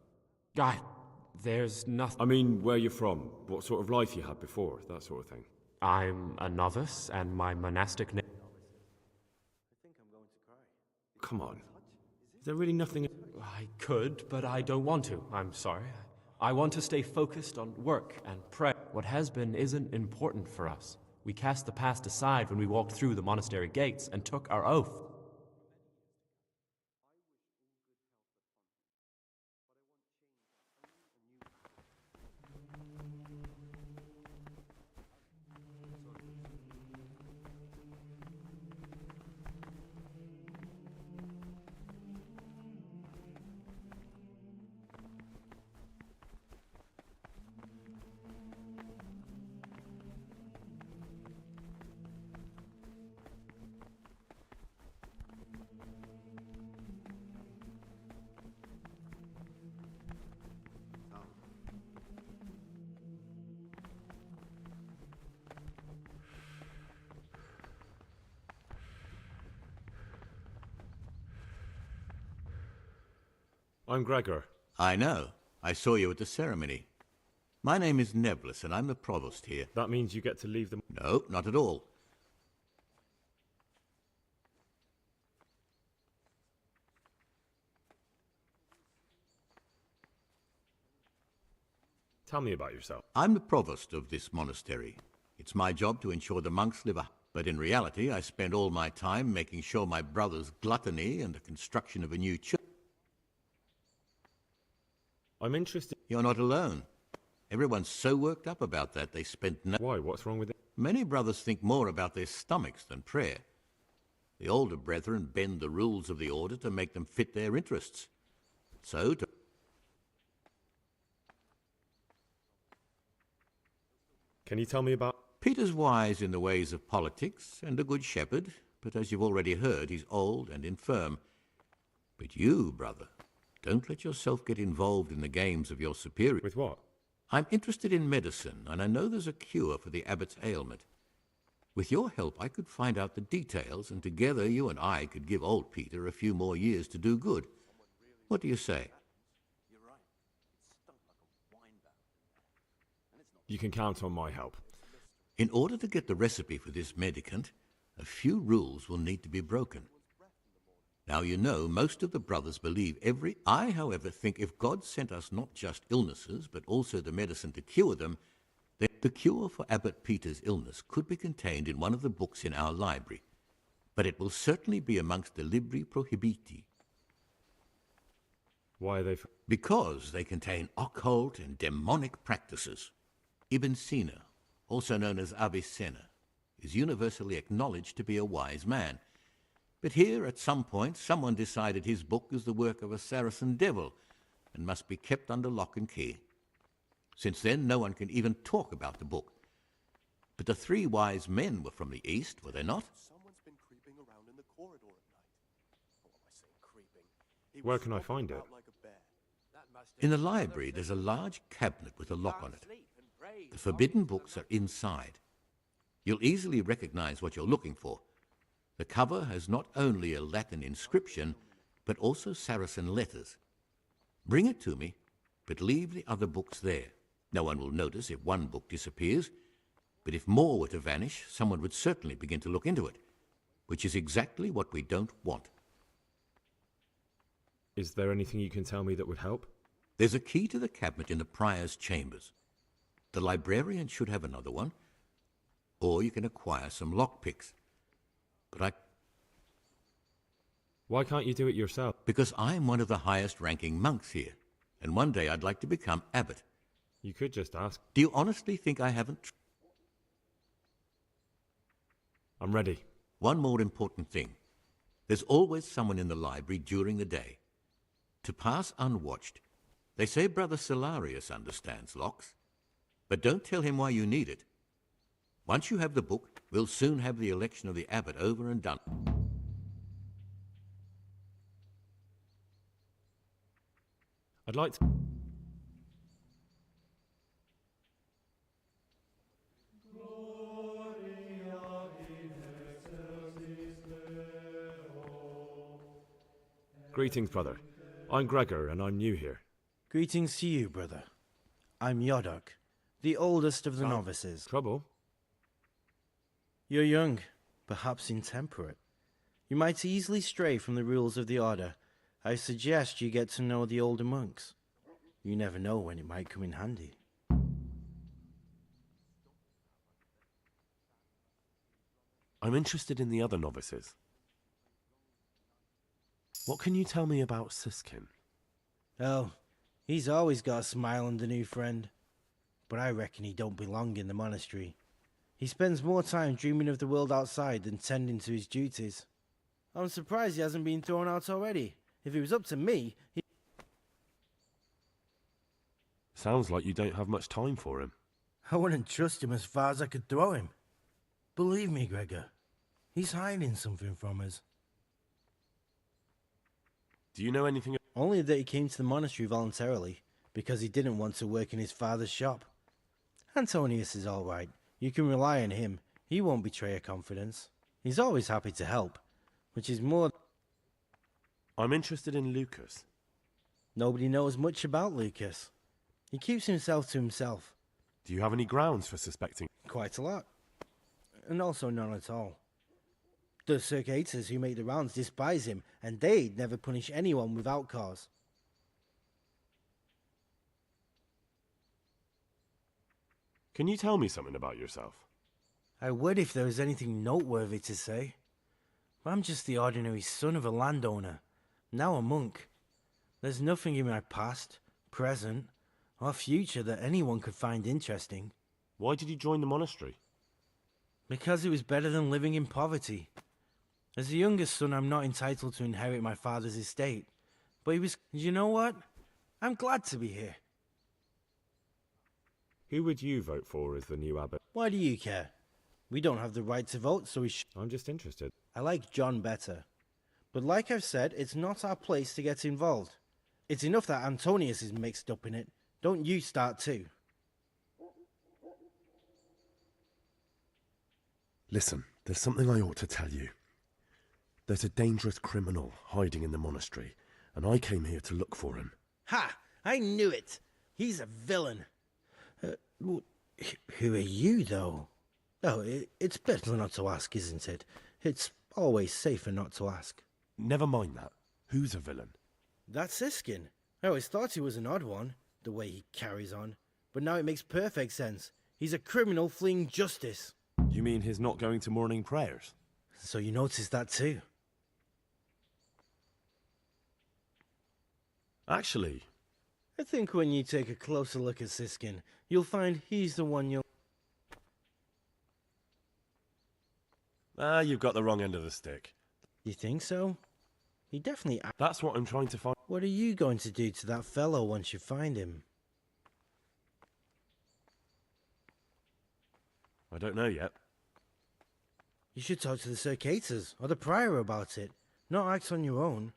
There's nothing... I mean, where you're from, what sort of life you had before, that sort of thing. I'm a novice, and my monastic name... Come on. Is there really nothing... I could, but I don't want to. I'm sorry. I want to stay focused on work and pray. What has been isn't important for us. We cast the past aside when we walked through the monastery gates and took our oath. I'm Gregor. I know. I saw you at the ceremony. My name is Nebulus, and I'm the provost here. That means you get to leave them... No, not at all. Tell me about yourself. I'm the provost of this monastery. It's my job to ensure the monks live a... But in reality, I spent all my time making sure my brother's gluttony and the construction of a new church. I'm interested. You're not alone. Everyone's so worked up about that they spent no... Why? What's wrong with it? Many brothers think more about their stomachs than prayer. The older brethren bend the rules of the order to make them fit their interests. So, Can you tell me about... Peter's wise in the ways of politics and a good shepherd, but as you've already heard, he's old and infirm. But you, brother, don't let yourself get involved in the games of your superior. With what? I'm interested in medicine, and I know there's a cure for the abbot's ailment. With your help, I could find out the details, and together you and I could give old Peter a few more years to do good. What do you say? You can count on my help. In order to get the recipe for this medicament, a few rules will need to be broken. Now you know most of the brothers believe every... I, however, think if God sent us not just illnesses, but also the medicine to cure them, then the cure for Abbot Peter's illness could be contained in one of the books in our library. But it will certainly be amongst the libri prohibiti. Why are they... Because they contain occult and demonic practices. Ibn Sina, also known as Avicenna, is universally acknowledged to be a wise man. But here, at some point, someone decided his book is the work of a Saracen devil and must be kept under lock and key. Since then, no one can even talk about the book. But the three wise men were from the East, were they not? Someone's been creeping around in the corridor at night. What am I saying, creeping? Where can I find it? Like a bear. In the library, there's a large cabinet with a lock on it. The forbidden books are inside. You'll easily recognize what you're looking for. The cover has not only a Latin inscription, but also Saracen letters. Bring it to me, but leave the other books there. No one will notice if one book disappears, but if more were to vanish, someone would certainly begin to look into it, which is exactly what we don't want. Is there anything you can tell me that would help? There's a key to the cabinet in the prior's chambers. The librarian should have another one, or you can acquire some lockpicks. But Why can't you do it yourself? Because I'm one of the highest-ranking monks here, and one day I'd like to become abbot. You could just ask. Do you honestly think I haven't... I'm ready. One more important thing. There's always someone in the library during the day. To pass unwatched. They say Brother Salarius understands locks. But don't tell him why you need it. Once you have the book, we'll soon have the election of the abbot over and done. I'd like to... Greetings, brother. I'm Gregor, and I'm new here. Greetings to you, brother. I'm Yodok, the oldest of the novices. Trouble? You're young, perhaps intemperate. You might easily stray from the rules of the order. I suggest you get to know the older monks. You never know when it might come in handy. I'm interested in the other novices. What can you tell me about Siskin? Oh, he's always got a smile on the new friend. But I reckon he don't belong in the monastery. He spends more time dreaming of the world outside than tending to his duties. I'm surprised he hasn't been thrown out already. If it was up to me, he... Sounds like you don't have much time for him. I wouldn't trust him as far as I could throw him. Believe me, Gregor, he's hiding something from us. Do you know anything? Only that he came to the monastery voluntarily, because he didn't want to work in his father's shop. Antonius is all right. You can rely on him. He won't betray your confidence. He's always happy to help, which is more... I'm interested in Lucas. Nobody knows much about Lucas. He keeps himself to himself. Do you have any grounds for suspecting? Quite a lot. And also none at all. The circators who make the rounds despise him, and they'd never punish anyone without cause. Can you tell me something about yourself? I would if there was anything noteworthy to say. I'm just the ordinary son of a landowner, now a monk. There's nothing in my past, present, or future that anyone could find interesting. Why did you join the monastery? Because it was better than living in poverty. As the youngest son, I'm not entitled to inherit my father's estate. But he was... You know what? I'm glad to be here. Who would you vote for as the new abbot? Why do you care? We don't have the right to vote, so we I'm just interested. I like John better. But like I've said, it's not our place to get involved. It's enough that Antonius is mixed up in it. Don't you start too. Listen, there's something I ought to tell you. There's a dangerous criminal hiding in the monastery, and I came here to look for him. Ha! I knew it! He's a villain. Who are you, though? Oh, it's better not to ask, isn't it? It's always safer not to ask. Never mind that. Who's a villain? That's Siskin. I always thought he was an odd one, the way he carries on. But now it makes perfect sense. He's a criminal fleeing justice. You mean his not going to morning prayers? So you noticed that too? Actually... I think when you take a closer look at Siskin, you'll find he's the one you'll... You've got the wrong end of the stick. You think so? He definitely... That's what I'm trying to find. What are you going to do to that fellow once you find him? I don't know yet. You should talk to the Circators or the Prior about it, not act on your own.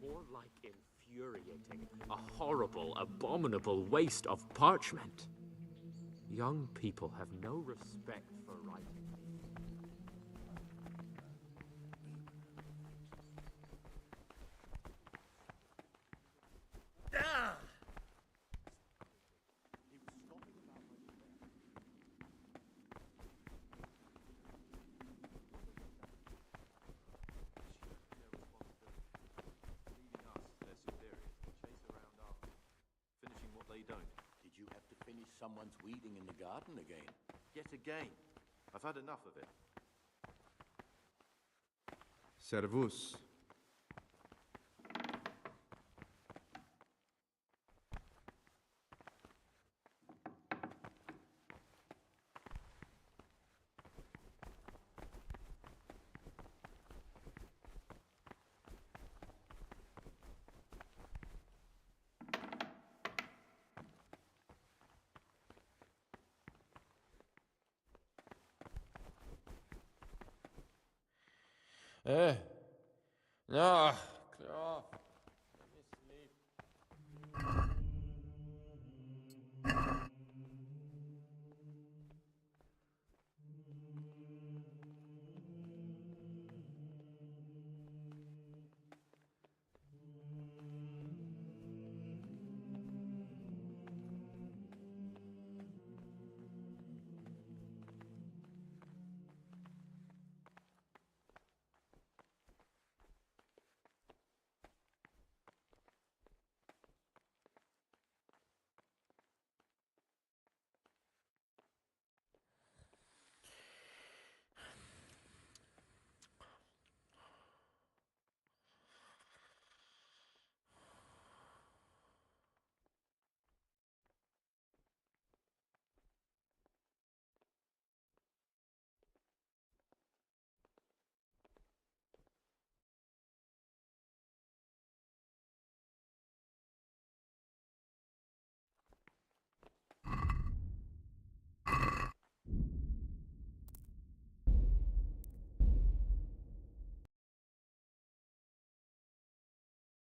More like infuriating, a horrible, abominable waste of parchment. Young people have no respect for writing. Did you have to finish someone's weeding in the garden again? Yet again. I've had enough of it. Servus.